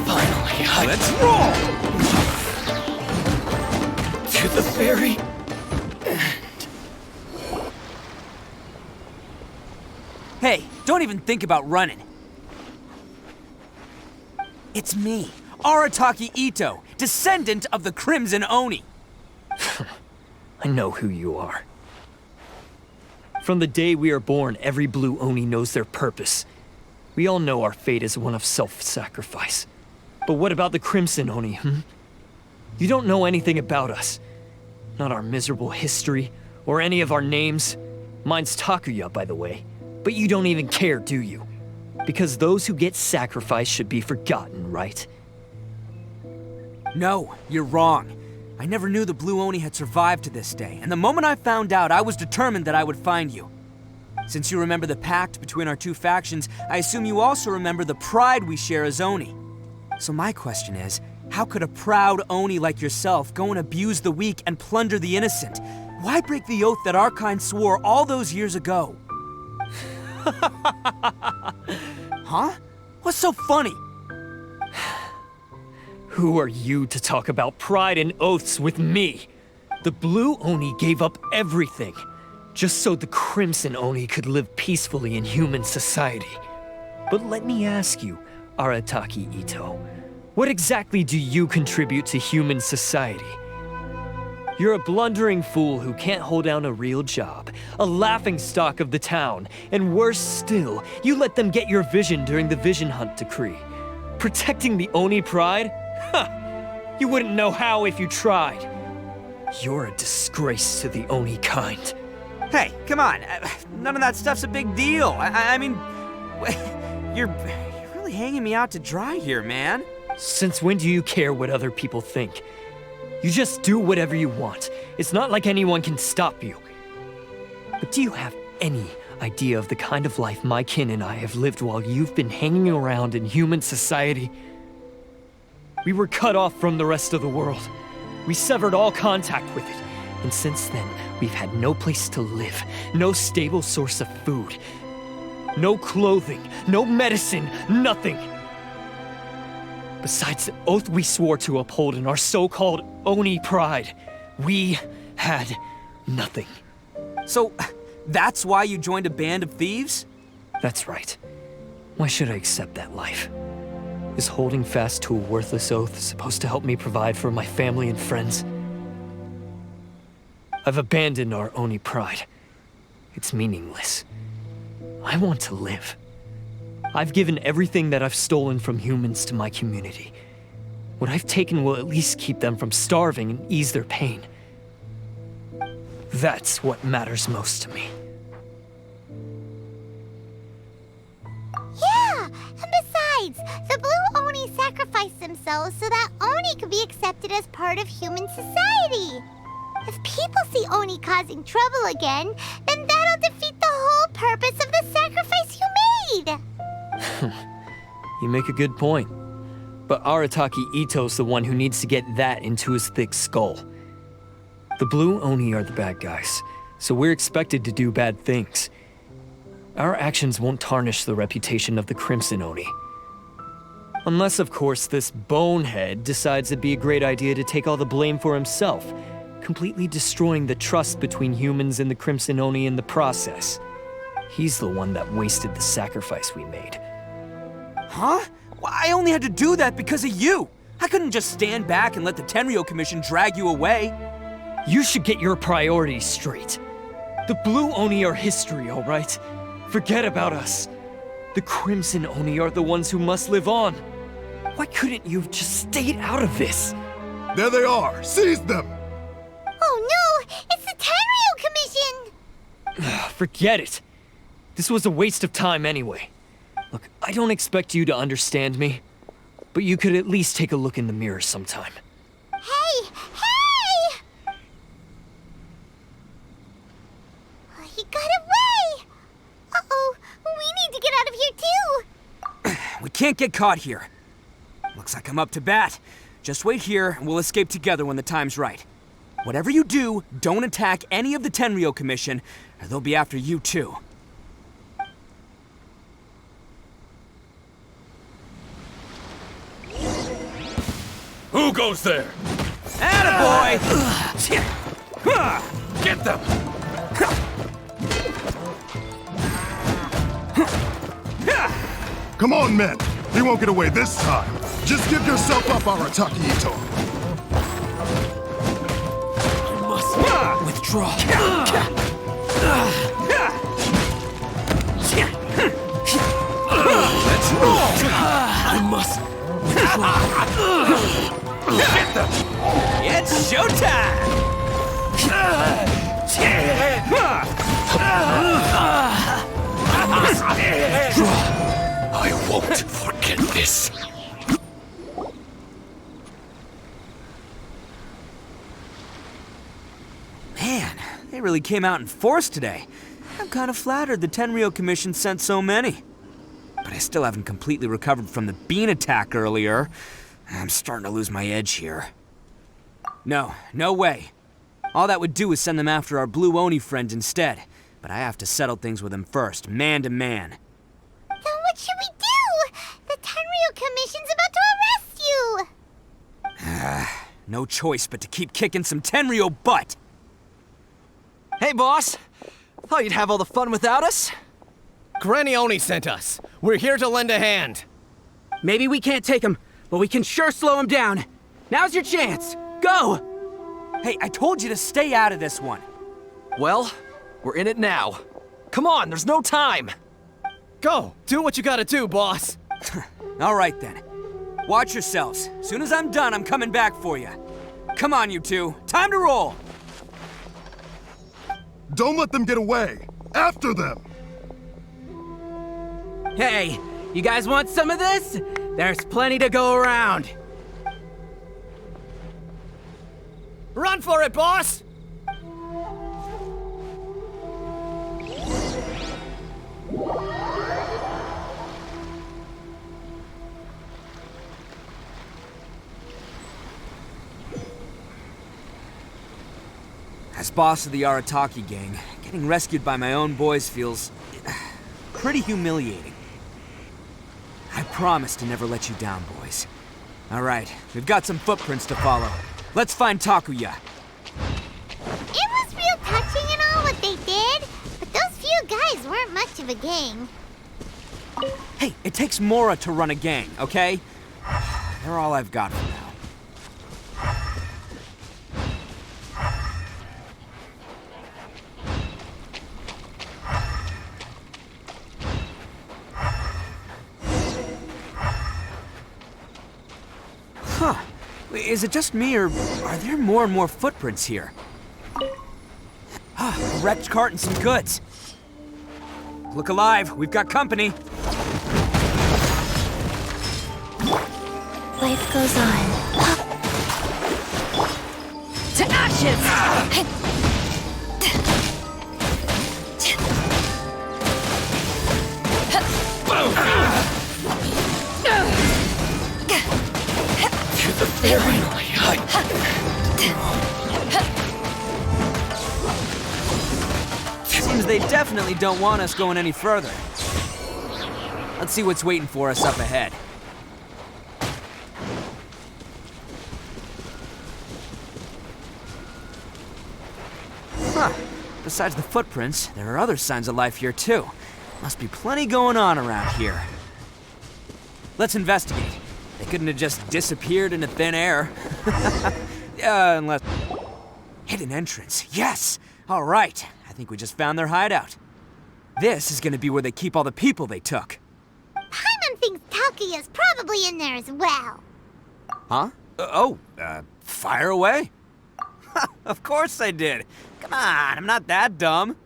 Finally, Let's roll! to the ferry. Hey, don't even think about running. It's me, Arataki Ito, descendant of the Crimson Oni. I know who you are. From the day we are born, every blue Oni knows their purpose. We all know our fate is one of self-sacrifice. But what about the Crimson Oni, You don't know anything about us. Not our miserable history, or any of our names. Mine's Takuya, by the way. But you don't even care, do you? Because those who get sacrificed should be forgotten, right? No, you're wrong. I never knew the Blue Oni had survived to this day, and the moment I found out, I was determined that I would find you. Since you remember the pact between our two factions, I assume you also remember the pride we share as Oni. So my question is, how could a proud Oni like yourself go and abuse the weak and plunder the innocent? Why break the oath that our kind swore all those years ago? Huh? What's so funny? Who are you to talk about pride and oaths with me? The Blue Oni gave up everything, just so the Crimson Oni could live peacefully in human society. But let me ask you, Arataki Ito, what exactly do you contribute to human society? You're a blundering fool who can't hold down a real job, a laughingstock of the town, and worse still, you let them get your vision during the Vision Hunt decree. Protecting the Oni pride? Ha! You wouldn't know how if you tried. You're a disgrace to the Oni kind. Hey, come on. None of that stuff's a big deal. I mean, you're really hanging me out to dry here, man. Since when do you care what other people think? You just do whatever you want. It's not like anyone can stop you. But do you have any idea of the kind of life my kin and I have lived while you've been hanging around in human society? We were cut off from the rest of the world. We severed all contact with it. And since then, we've had no place to live, no stable source of food, no clothing, no medicine, nothing. Besides the oath we swore to uphold in our so-called Oni pride, we had nothing. So, that's why you joined a band of thieves? That's right. Why should I accept that life? Is holding fast to a worthless oath supposed to help me provide for my family and friends? I've abandoned our Oni pride. It's meaningless. I want to live. I've given everything that I've stolen from humans to my community. What I've taken will at least keep them from starving and ease their pain. That's what matters most to me. Yeah, and besides, the Blue Oni sacrificed themselves so that Oni could be accepted as part of human society. If people see Oni causing trouble again, then that'll defeat the whole purpose of the sacrifice you made. You make a good point. But Arataki Ito's the one who needs to get that into his thick skull. The Blue Oni are the bad guys, so we're expected to do bad things. Our actions won't tarnish the reputation of the Crimson Oni. Unless, of course, this bonehead decides it'd be a great idea to take all the blame for himself, completely destroying the trust between humans and the Crimson Oni in the process. He's the one that wasted the sacrifice we made. Huh? Well, I only had to do that because of you. I couldn't just stand back and let the Tenryo Commission drag you away. You should get your priorities straight. The Blue Oni are history, all right? Forget about us. The Crimson Oni are the ones who must live on. Why couldn't you have just stayed out of this? There they are! Seize them! Oh no! It's the Tenryo Commission! Forget it. This was a waste of time anyway. Look, I don't expect you to understand me, but you could at least take a look in the mirror sometime. Hey! Hey! He got away! Uh-oh, we need to get out of here too! We can't get caught here. Looks like I'm up to bat. Just wait here and we'll escape together when the time's right. Whatever you do, don't attack any of the Tenryo Commission, or they'll be after you too. Who goes there? Attaboy! Get them! Come on, men! He won't get away this time! Just give yourself up, Arataki Ito! I must withdraw. Let's roll! I must withdraw. Get them! It's showtime! I won't forget this. Man, they really came out in force today. I'm kind of flattered the Tenryo Commission sent so many. But I still haven't completely recovered from the bean attack earlier. I'm starting to lose my edge here. No way. All that would do is send them after our Blue Oni friend instead. But I have to settle things with him first, man to man. Then what should we do? The Tenryo Commission's about to arrest you! No choice but to keep kicking some Tenryo butt! Hey, boss! Thought you'd have all the fun without us? Granny Oni sent us. We're here to lend a hand. Maybe we can't take him, but we can sure slow him down. Now's your chance. Go! Hey, I told you to stay out of this one. Well, we're in it now. Come on, there's no time! Go! Do what you gotta do, boss! All right then. Watch yourselves. Soon as I'm done, I'm coming back for you. Come on, you two. Time to roll! Don't let them get away! After them! Hey, you guys want some of this? There's plenty to go around. Run for it, boss! As boss of the Arataki gang, getting rescued by my own boys feels pretty humiliating. I promise to never let you down, boys. All right, we've got some footprints to follow. Let's find Takuya. It was real touching and all what they did, but those few guys weren't much of a gang. Hey, it takes Mora to run a gang, okay? They're all I've got for now. Huh. Is it just me, or are there more and more footprints here? A wrecked cart and some goods. Look alive, we've got company. Life goes on. To ashes! Seems they definitely don't want us going any further. Let's see what's waiting for us up ahead. Huh. Besides the footprints, there are other signs of life here too. Must be plenty going on around here. Let's investigate. They couldn't have just disappeared into thin air. Unless... Hidden entrance, yes! All right, I think we just found their hideout. This is gonna be where they keep all the people they took. Paimon thinks Taki is probably in there as well. Huh? Fire away? Of course I did. Come on, I'm not that dumb.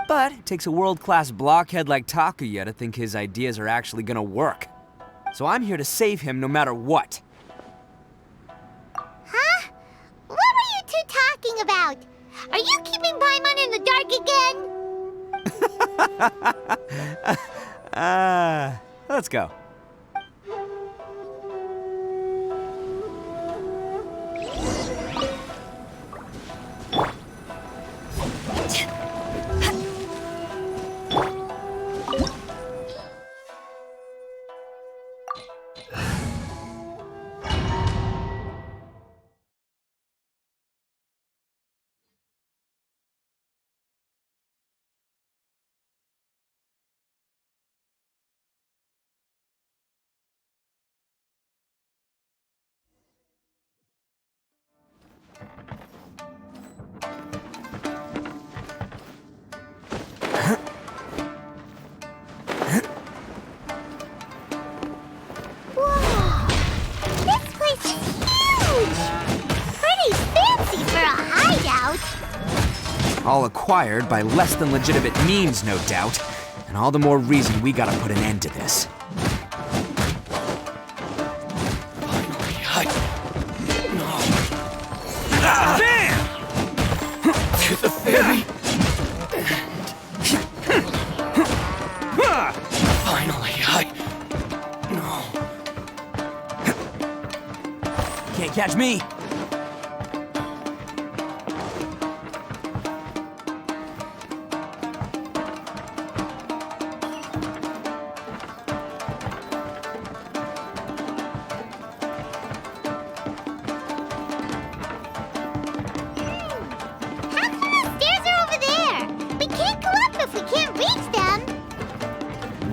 But it takes a world-class blockhead like Takuya to think his ideas are actually gonna work. So I'm here to save him no matter what. Huh? What were you two talking about? Are you keeping Paimon in the dark again? Let's go. All acquired by less than legitimate means, no doubt. And all the more reason we gotta put an end to this. Bam! To the ferry. Finally, No. Can't catch me.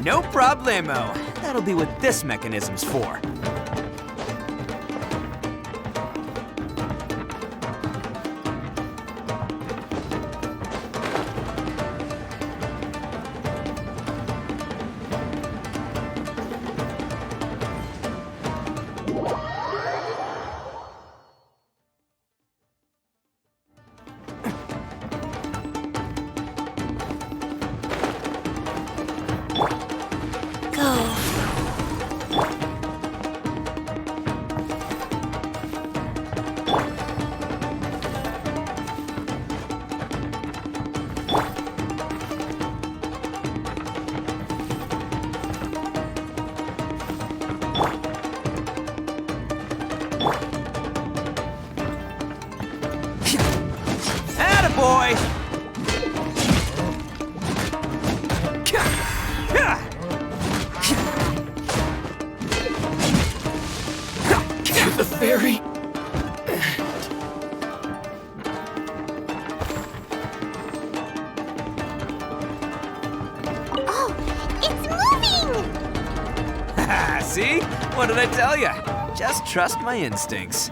No problemo. That'll be what this mechanism's for. Attaboy! To the ferry. Oh, it's moving! See? What did I tell you? Just trust my instincts.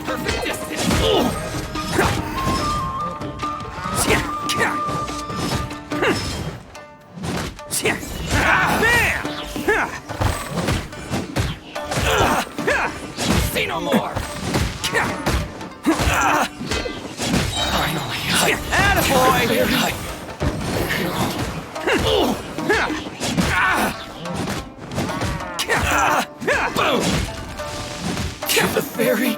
Perfect distance. Say no more. Finally. Attaboy. Boom. To the fairy.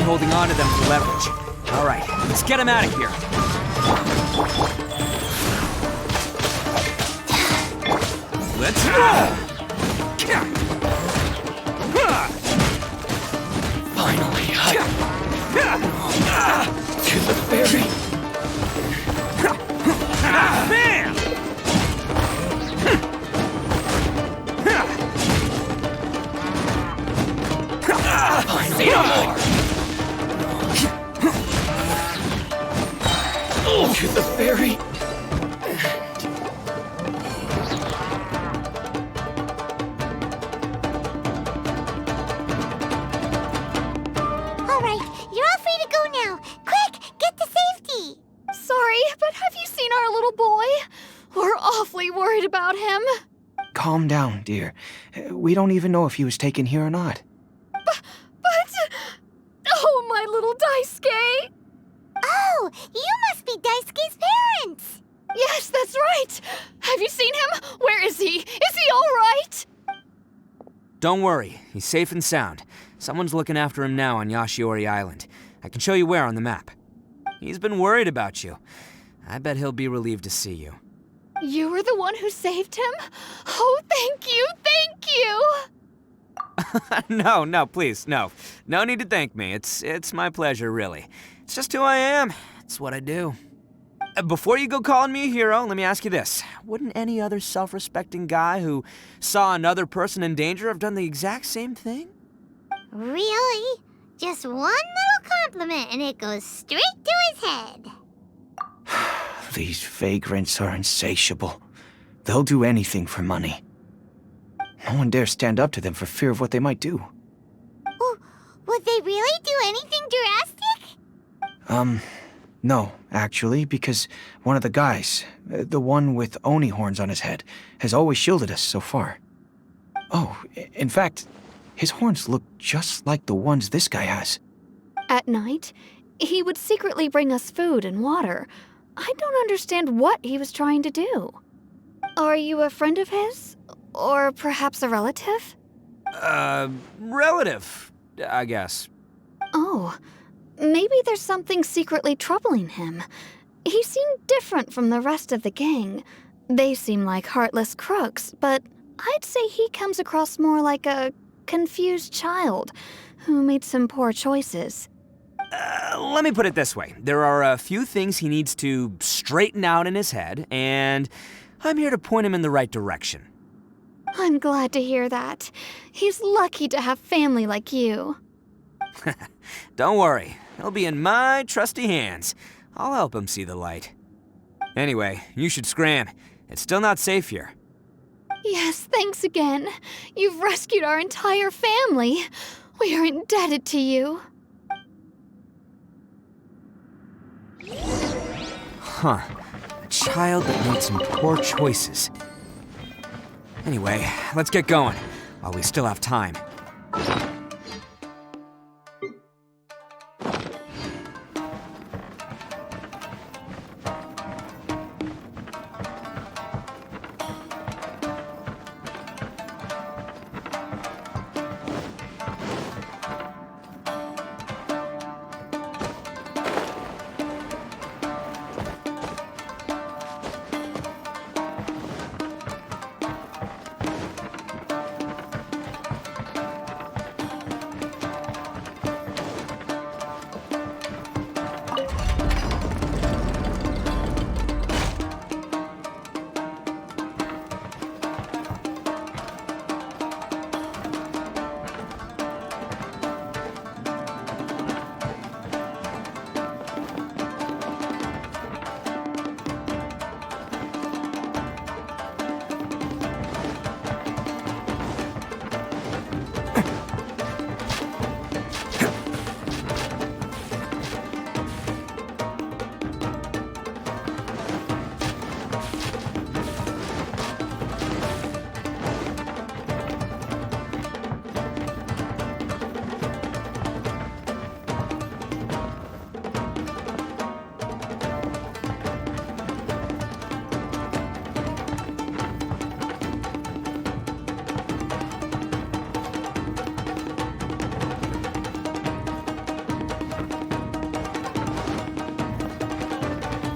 Holding on to them for leverage. All right, let's get him out of here. Let's go! Finally, to the ferry. Man! Finally, no more. To the ferry. All right, you're all free to go now. Quick, get to safety. Sorry, but have you seen our little boy? We're awfully worried about him. Calm down, dear. We don't even know if he was taken here or not. But... Oh, my little Daisuke! Oh, you must be Daisuke's parents! Yes, that's right! Have you seen him? Where is he? Is he all right? Don't worry, he's safe and sound. Someone's looking after him now on Yashiori Island. I can show you where on the map. He's been worried about you. I bet he'll be relieved to see you. You were the one who saved him? Oh, thank you, thank you! No, please, no. No need to thank me. It's my pleasure, really. It's just who I am. It's what I do. Before you go calling me a hero, let me ask you this. Wouldn't any other self-respecting guy who saw another person in danger have done the exact same thing? Really? Just one little compliment and it goes straight to his head. These vagrants are insatiable. They'll do anything for money. No one dares stand up to them for fear of what they might do. Would they really do anything drastic? No, actually, because one of the guys, the one with Oni horns on his head, has always shielded us so far. Oh, in fact, his horns look just like the ones this guy has. At night, he would secretly bring us food and water. I don't understand what he was trying to do. Are you a friend of his? Or perhaps a relative? Relative, I guess. Oh, maybe there's something secretly troubling him. He seemed different from the rest of the gang. They seem like heartless crooks, but I'd say he comes across more like a confused child who made some poor choices. Let me put it this way. There are a few things he needs to straighten out in his head, and I'm here to point him in the right direction. I'm glad to hear that. He's lucky to have family like you. Don't worry, he'll be in my trusty hands. I'll help him see the light. Anyway, you should scram. It's still not safe here. Yes, thanks again. You've rescued our entire family. We are indebted to you. Huh. A child that made some poor choices. Anyway, let's get going, while we still have time.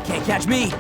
Can't catch me!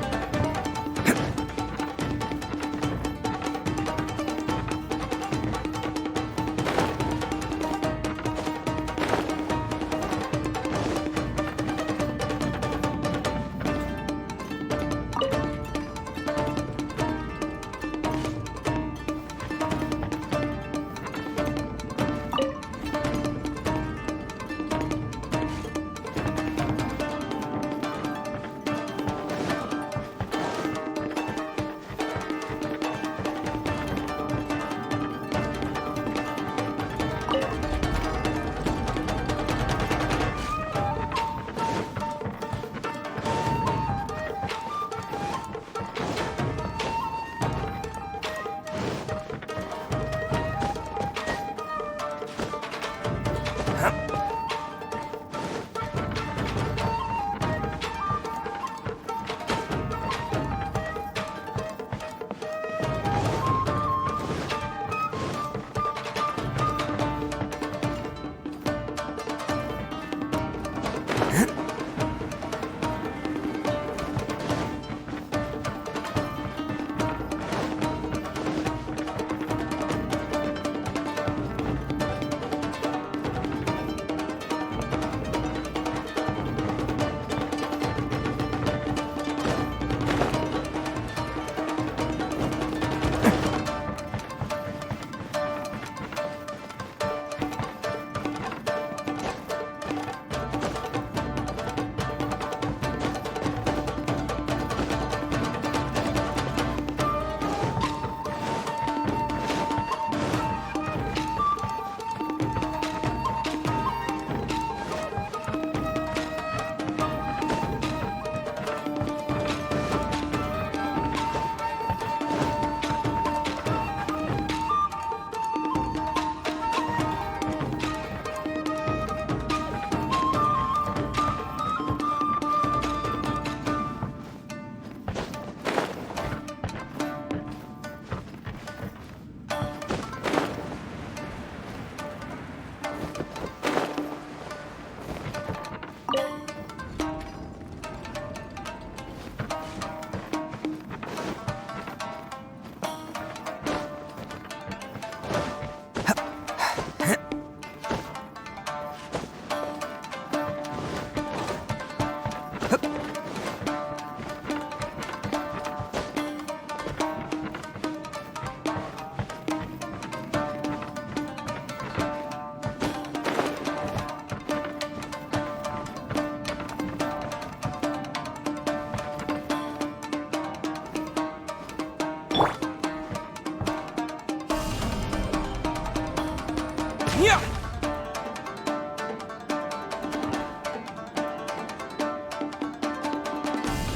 Yeah!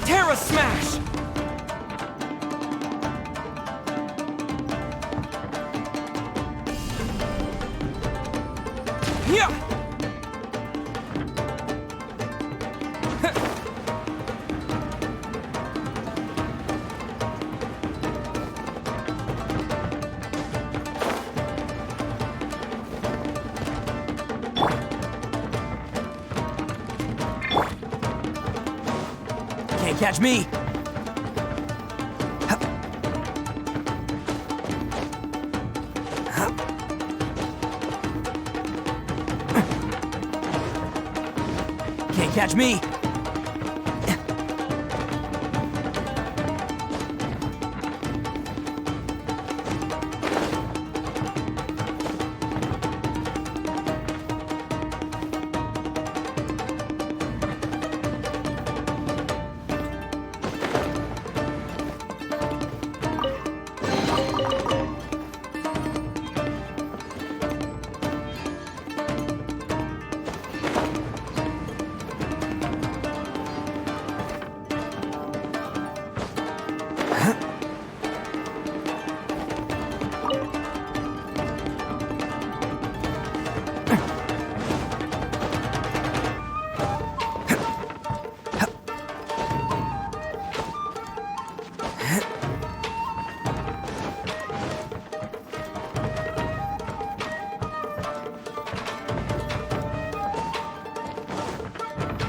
Terra Smash! Yeah! Can't catch me! Can't catch me!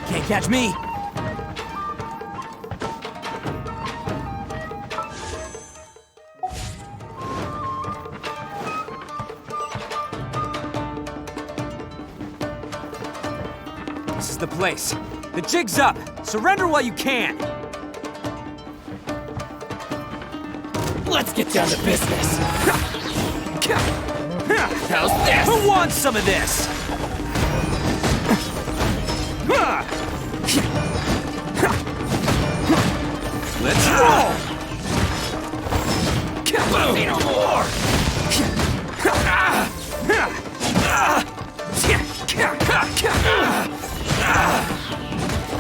Can't catch me! This is the place. The jig's up! Surrender while you can! Let's get down to business. How's this? Who wants some of this? Let's roll! Need more!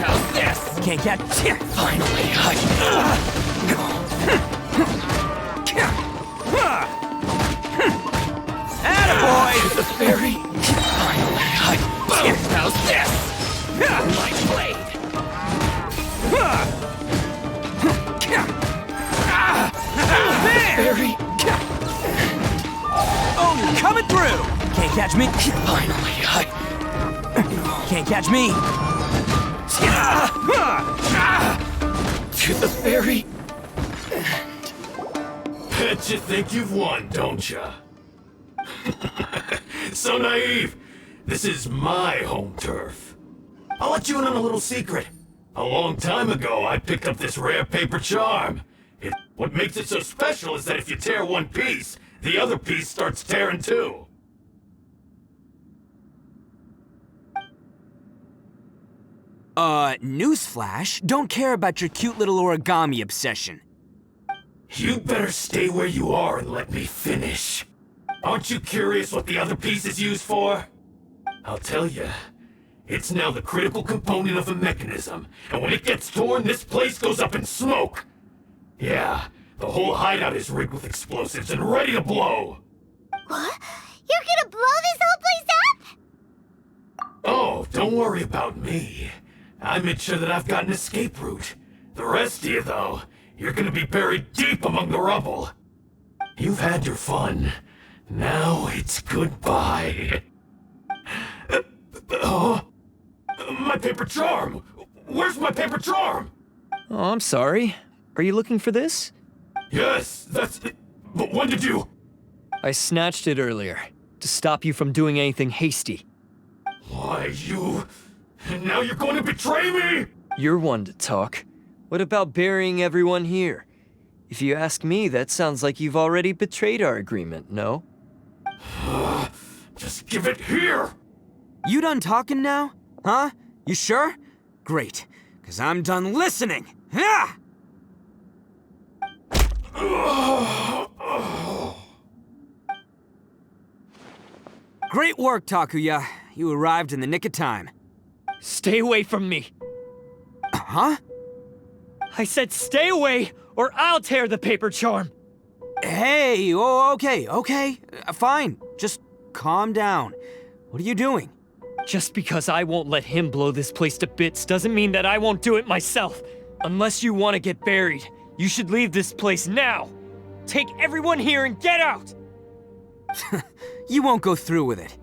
How's this? Can't get... Finally, Attaboy! The fairy! Finally, how's this? My blade! Fairy! Oh, you're coming through! Can't catch me! Finally, can't catch me! To the fairy. Bet you think you've won, don't ya? So naive. This is my home turf. I'll let you in on a little secret. A long time ago, I picked up this rare paper charm. What makes it so special is that if you tear one piece, the other piece starts tearing too. Newsflash, don't care about your cute little origami obsession. You better stay where you are and let me finish. Aren't you curious what the other piece is used for? I'll tell you. It's now the critical component of a mechanism, and when it gets torn, this place goes up in smoke. Yeah, the whole hideout is rigged with explosives and ready to blow. What? You're gonna blow this whole place up? Oh, don't worry about me. I made sure that I've got an escape route. The rest of you, though, you're gonna be buried deep among the rubble. You've had your fun. Now it's goodbye. My paper charm! Where's my paper charm? Oh, I'm sorry. Are you looking for this? Yes, that's it. But when did you... I snatched it earlier, to stop you from doing anything hasty. Why, you... And now you're going to betray me? You're one to talk. What about burying everyone here? If you ask me, that sounds like you've already betrayed our agreement, no? Just give it here! You done talking now? Huh? You sure? Great, because I'm done listening. Ha! Great work, Takuya. You arrived in the nick of time. Stay away from me. Huh? I said stay away, or I'll tear the paper charm. Hey, okay. Fine. Just calm down. What are you doing? Just because I won't let him blow this place to bits doesn't mean that I won't do it myself. Unless you want to get buried, you should leave this place now. Take everyone here and get out! You won't go through with it.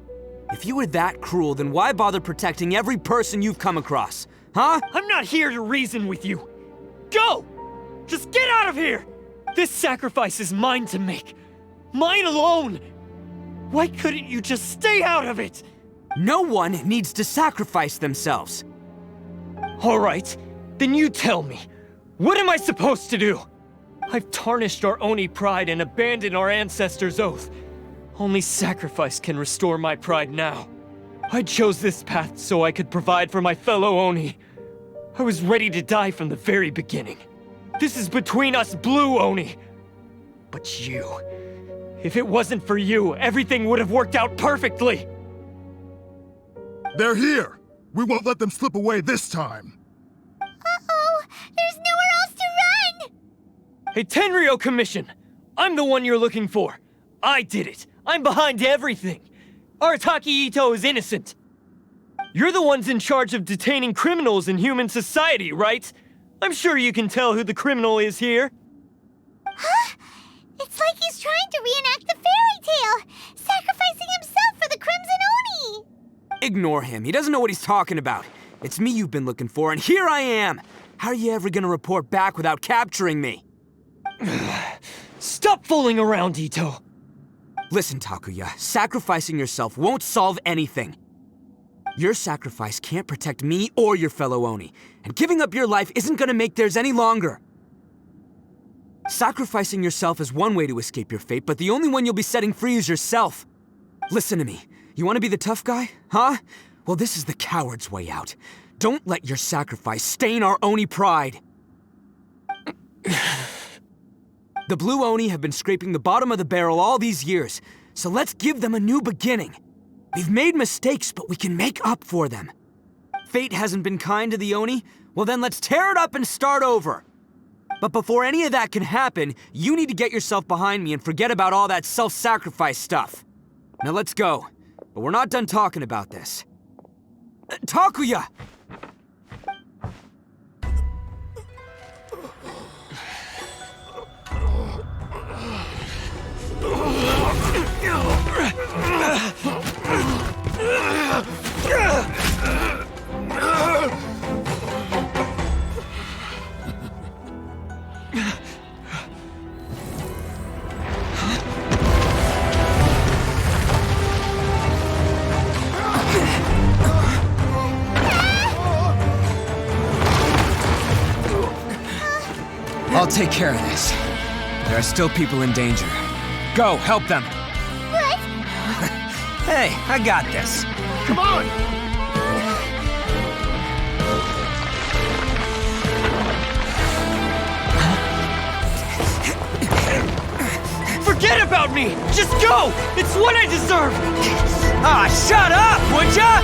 If you were that cruel, then why bother protecting every person you've come across? Huh? I'm not here to reason with you. Go! Just get out of here! This sacrifice is mine to make. Mine alone! Why couldn't you just stay out of it? No one needs to sacrifice themselves. All right, then you tell me. What am I supposed to do? I've tarnished our Oni pride and abandoned our ancestors' oath. Only sacrifice can restore my pride now. I chose this path so I could provide for my fellow Oni. I was ready to die from the very beginning. This is between us Blue Oni. But you... if it wasn't for you, everything would have worked out perfectly! They're here! We won't let them slip away this time! Uh-oh! There's nowhere else to run! Hey, Tenryo Commission! I'm the one you're looking for. I did it. I'm behind everything. Arataki Ito is innocent. You're the ones in charge of detaining criminals in human society, right? I'm sure you can tell who the criminal is here. Huh? It's like he's trying to reenact the fairy tale, sacrificing himself for the Crimson Oni! Ignore him. He doesn't know what he's talking about. It's me you've been looking for, and here I am! How are you ever gonna report back without capturing me? Stop fooling around, Ito! Listen, Takuya, sacrificing yourself won't solve anything. Your sacrifice can't protect me or your fellow Oni, and giving up your life isn't gonna make theirs any longer. Sacrificing yourself is one way to escape your fate, but the only one you'll be setting free is yourself. Listen to me. You want to be the tough guy, huh? Well, this is the coward's way out. Don't let your sacrifice stain our Oni pride. The Blue Oni have been scraping the bottom of the barrel all these years, so let's give them a new beginning. We've made mistakes, but we can make up for them. Fate hasn't been kind to the Oni? Well then let's tear it up and start over. But before any of that can happen, you need to get yourself behind me and forget about all that self-sacrifice stuff. Now let's go. But we're not done talking about this. Takuya! I'll take care of this. There are still people in danger. Go, help them. What? Hey, I got this. Come on! Forget about me! Just go! It's what I deserve! Ah, shut up, would ya?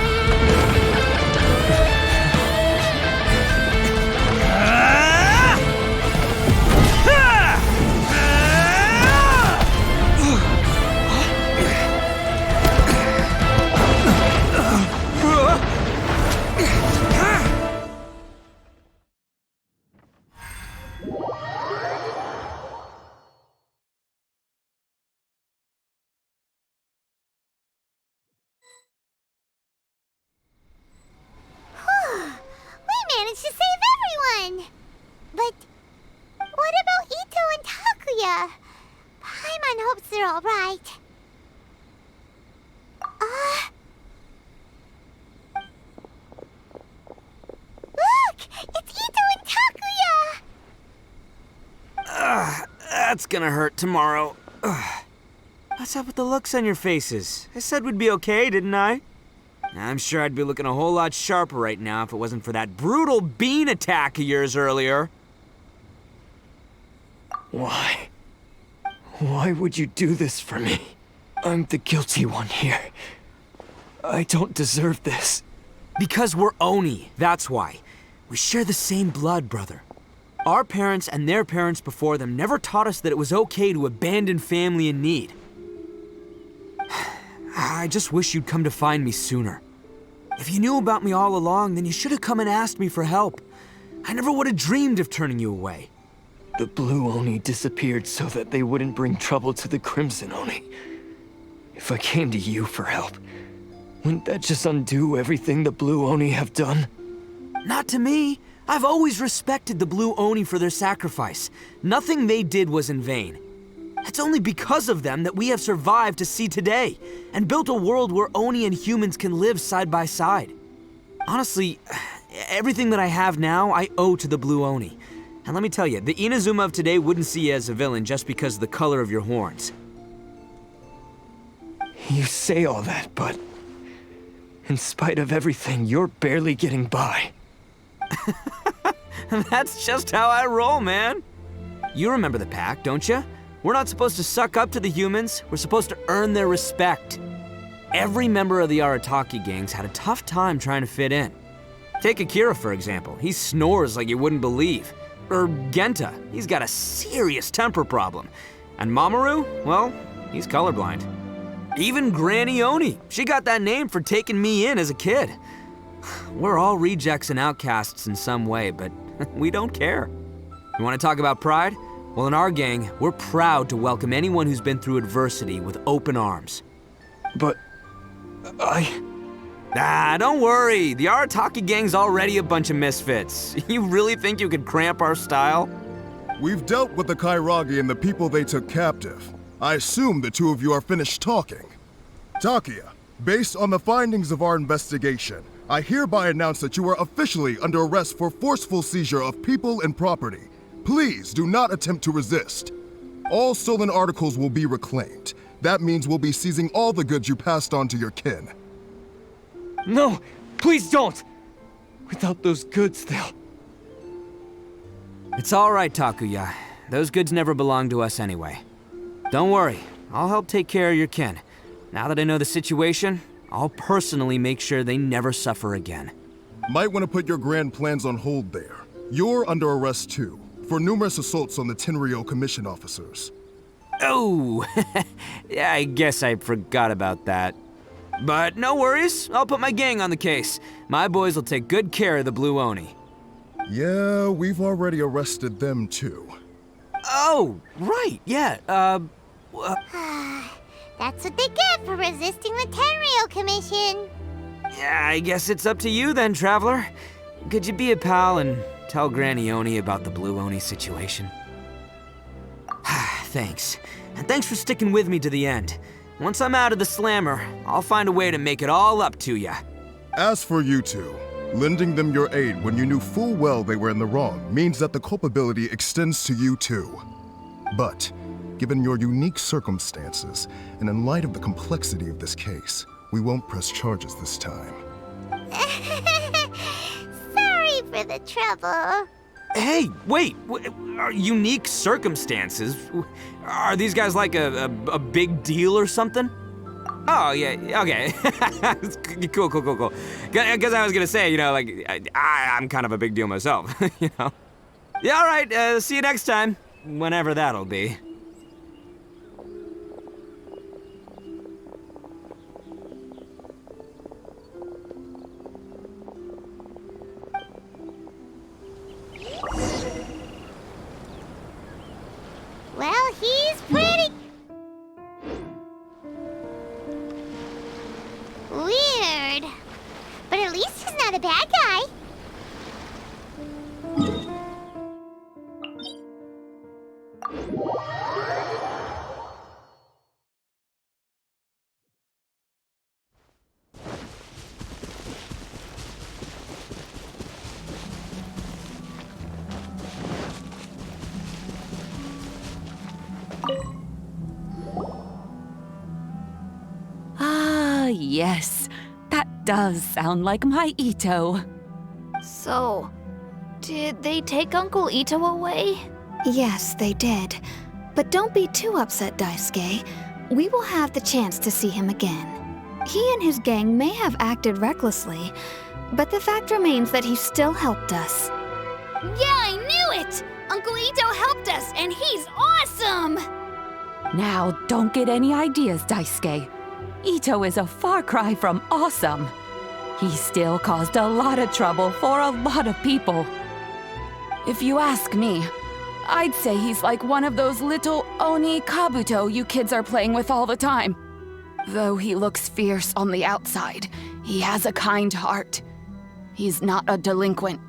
We managed to save everyone! But what about Ito and Takuya? Paimon hopes they're alright. Look! It's Ito and Takuya! That's gonna hurt tomorrow. What's up with the looks on your faces? I said we'd be okay, didn't I? I'm sure I'd be looking a whole lot sharper right now if it wasn't for that brutal bean attack of yours earlier. Why? Why would you do this for me? I'm the guilty one here. I don't deserve this. Because we're Oni, that's why. We share the same blood, brother. Our parents and their parents before them never taught us that it was okay to abandon family in need. I just wish you'd come to find me sooner. If you knew about me all along, then you should have come and asked me for help. I never would have dreamed of turning you away. The Blue Oni disappeared so that they wouldn't bring trouble to the Crimson Oni. If I came to you for help, wouldn't that just undo everything the Blue Oni have done? Not to me. I've always respected the Blue Oni for their sacrifice. Nothing they did was in vain. It's only because of them that we have survived to see today, and built a world where Oni and humans can live side by side. Honestly, everything that I have now, I owe to the Blue Oni. And let me tell you, the Inazuma of today wouldn't see you as a villain just because of the color of your horns. You say all that, but in spite of everything, you're barely getting by. That's just how I roll, man. You remember the pact, don't you? We're not supposed to suck up to the humans. We're supposed to earn their respect. Every member of the Arataki gangs had a tough time trying to fit in. Take Akira, for example. He snores like you wouldn't believe. Or Genta. He's got a serious temper problem. And Mamoru, well, he's colorblind. Even Granny Oni. She got that name for taking me in as a kid. We're all rejects and outcasts in some way, but we don't care. You want to talk about pride? Well, in our gang, we're proud to welcome anyone who's been through adversity with open arms. But don't worry. The Arataki gang's already a bunch of misfits. You really think you could cramp our style? We've dealt with the Kairagi and the people they took captive. I assume the two of you are finished talking. Takia, based on the findings of our investigation, I hereby announce that you are officially under arrest for forceful seizure of people and property. Please do not attempt to resist. All stolen articles will be reclaimed. That means we'll be seizing all the goods you passed on to your kin. No, please don't! Without those goods, they'll... It's all right, Takuya. Those goods never belonged to us anyway. Don't worry, I'll help take care of your kin. Now that I know the situation, I'll personally make sure they never suffer again. Might want to put your grand plans on hold there. You're under arrest too, for numerous assaults on the Tenryou Commission officers. Oh, yeah, I guess I forgot about that. But no worries, I'll put my gang on the case. My boys will take good care of the Blue Oni. Yeah, we've already arrested them too. Oh, right, yeah, That's what they get for resisting the Tenryou Commission. Yeah, I guess it's up to you then, Traveler. Could you be a pal and tell Granny Oni about the Blue Oni situation? Thanks. And thanks for sticking with me to the end. Once I'm out of the slammer, I'll find a way to make it all up to ya. As for you two, lending them your aid when you knew full well they were in the wrong means that the culpability extends to you too. But, given your unique circumstances, and in light of the complexity of this case, we won't press charges this time. Sorry for the trouble. Hey, wait, are unique circumstances? Are these guys like a big deal or something? Oh, yeah, okay. Cool. Because I was gonna say, you know, like, I'm kind of a big deal myself, you know? Yeah, all right, see you next time, whenever that'll be. Well, he's pretty... weird. But at least he's not a bad guy. Ah, yes. That does sound like my Ito. So, did they take Uncle Ito away? Yes, they did. But don't be too upset, Daisuke. We will have the chance to see him again. He and his gang may have acted recklessly, but the fact remains that he still helped us. Yeah, I knew it! Uncle Ito helped us, and he's awesome! Now, don't get any ideas, Daisuke. Ito is a far cry from awesome. He still caused a lot of trouble for a lot of people. If you ask me, I'd say he's like one of those little Oni Kabuto you kids are playing with all the time. Though he looks fierce on the outside, he has a kind heart. He's not a delinquent,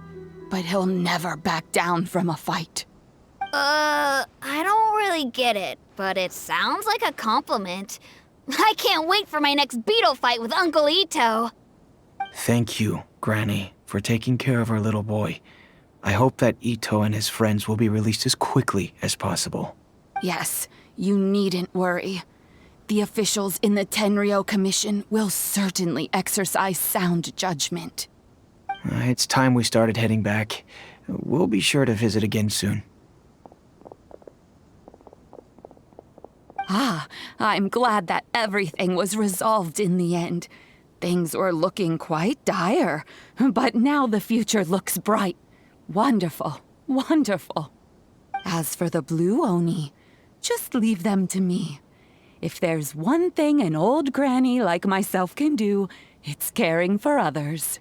but he'll never back down from a fight. I don't really get it, but it sounds like a compliment. I can't wait for my next beetle fight with Uncle Ito. Thank you, Granny, for taking care of our little boy. I hope that Ito and his friends will be released as quickly as possible. Yes, you needn't worry. The officials in the Tenryo Commission will certainly exercise sound judgment. It's time we started heading back. We'll be sure to visit again soon. Ah, I'm glad that everything was resolved in the end. Things were looking quite dire, but now the future looks bright. Wonderful, wonderful. As for the Blue Oni, just leave them to me. If there's one thing an old granny like myself can do, it's caring for others.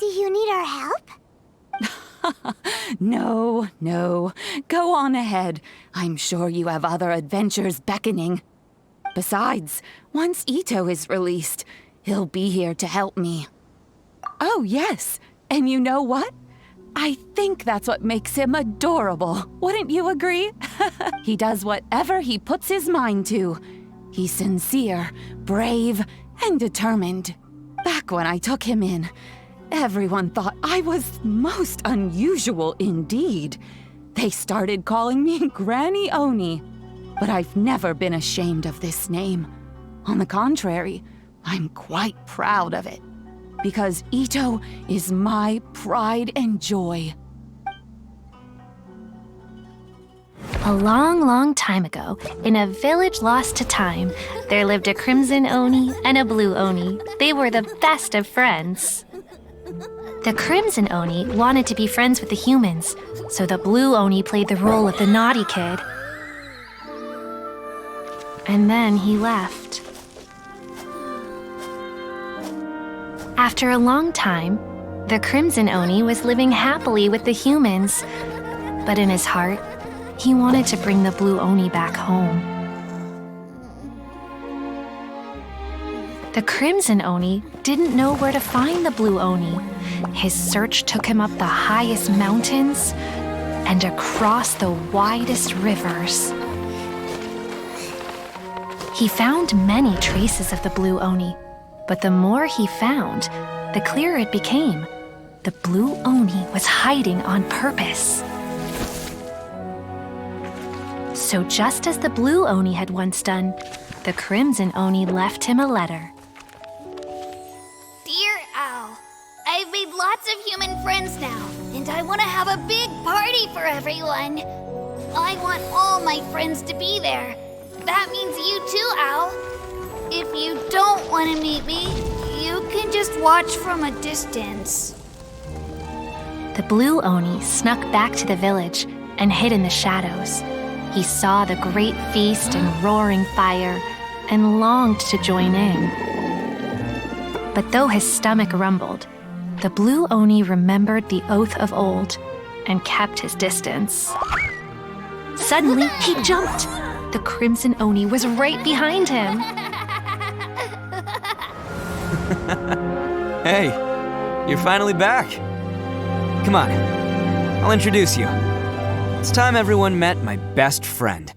Do you need our help? No, no. Go on ahead. I'm sure you have other adventures beckoning. Besides, once Ito is released, he'll be here to help me. Oh, yes. And you know what? I think that's what makes him adorable. Wouldn't you agree? He does whatever he puts his mind to. He's sincere, brave, and determined. Back when I took him in, everyone thought I was most unusual indeed. They started calling me Granny Oni, but I've never been ashamed of this name. On the contrary, I'm quite proud of it, because Ito is my pride and joy. A long, long time ago, in a village lost to time, there lived a Crimson Oni and a Blue Oni. They were the best of friends. The Crimson Oni wanted to be friends with the humans, so the Blue Oni played the role of the naughty kid. And then he left. After a long time, the Crimson Oni was living happily with the humans, but in his heart, he wanted to bring the Blue Oni back home. The Crimson Oni didn't know where to find the Blue Oni. His search took him up the highest mountains and across the widest rivers. He found many traces of the Blue Oni, but the more he found, the clearer it became. The Blue Oni was hiding on purpose. So just as the Blue Oni had once done, the Crimson Oni left him a letter. Dear Al, I've made lots of human friends now, and I want to have a big party for everyone. I want all my friends to be there. That means you too, Al. If you don't want to meet me, you can just watch from a distance. The Blue Oni snuck back to the village and hid in the shadows. He saw the great feast and roaring fire and longed to join in. But though his stomach rumbled, the Blue Oni remembered the oath of old and kept his distance. Suddenly, he jumped. The Crimson Oni was right behind him. Hey, you're finally back. Come on, I'll introduce you. It's time everyone met my best friend.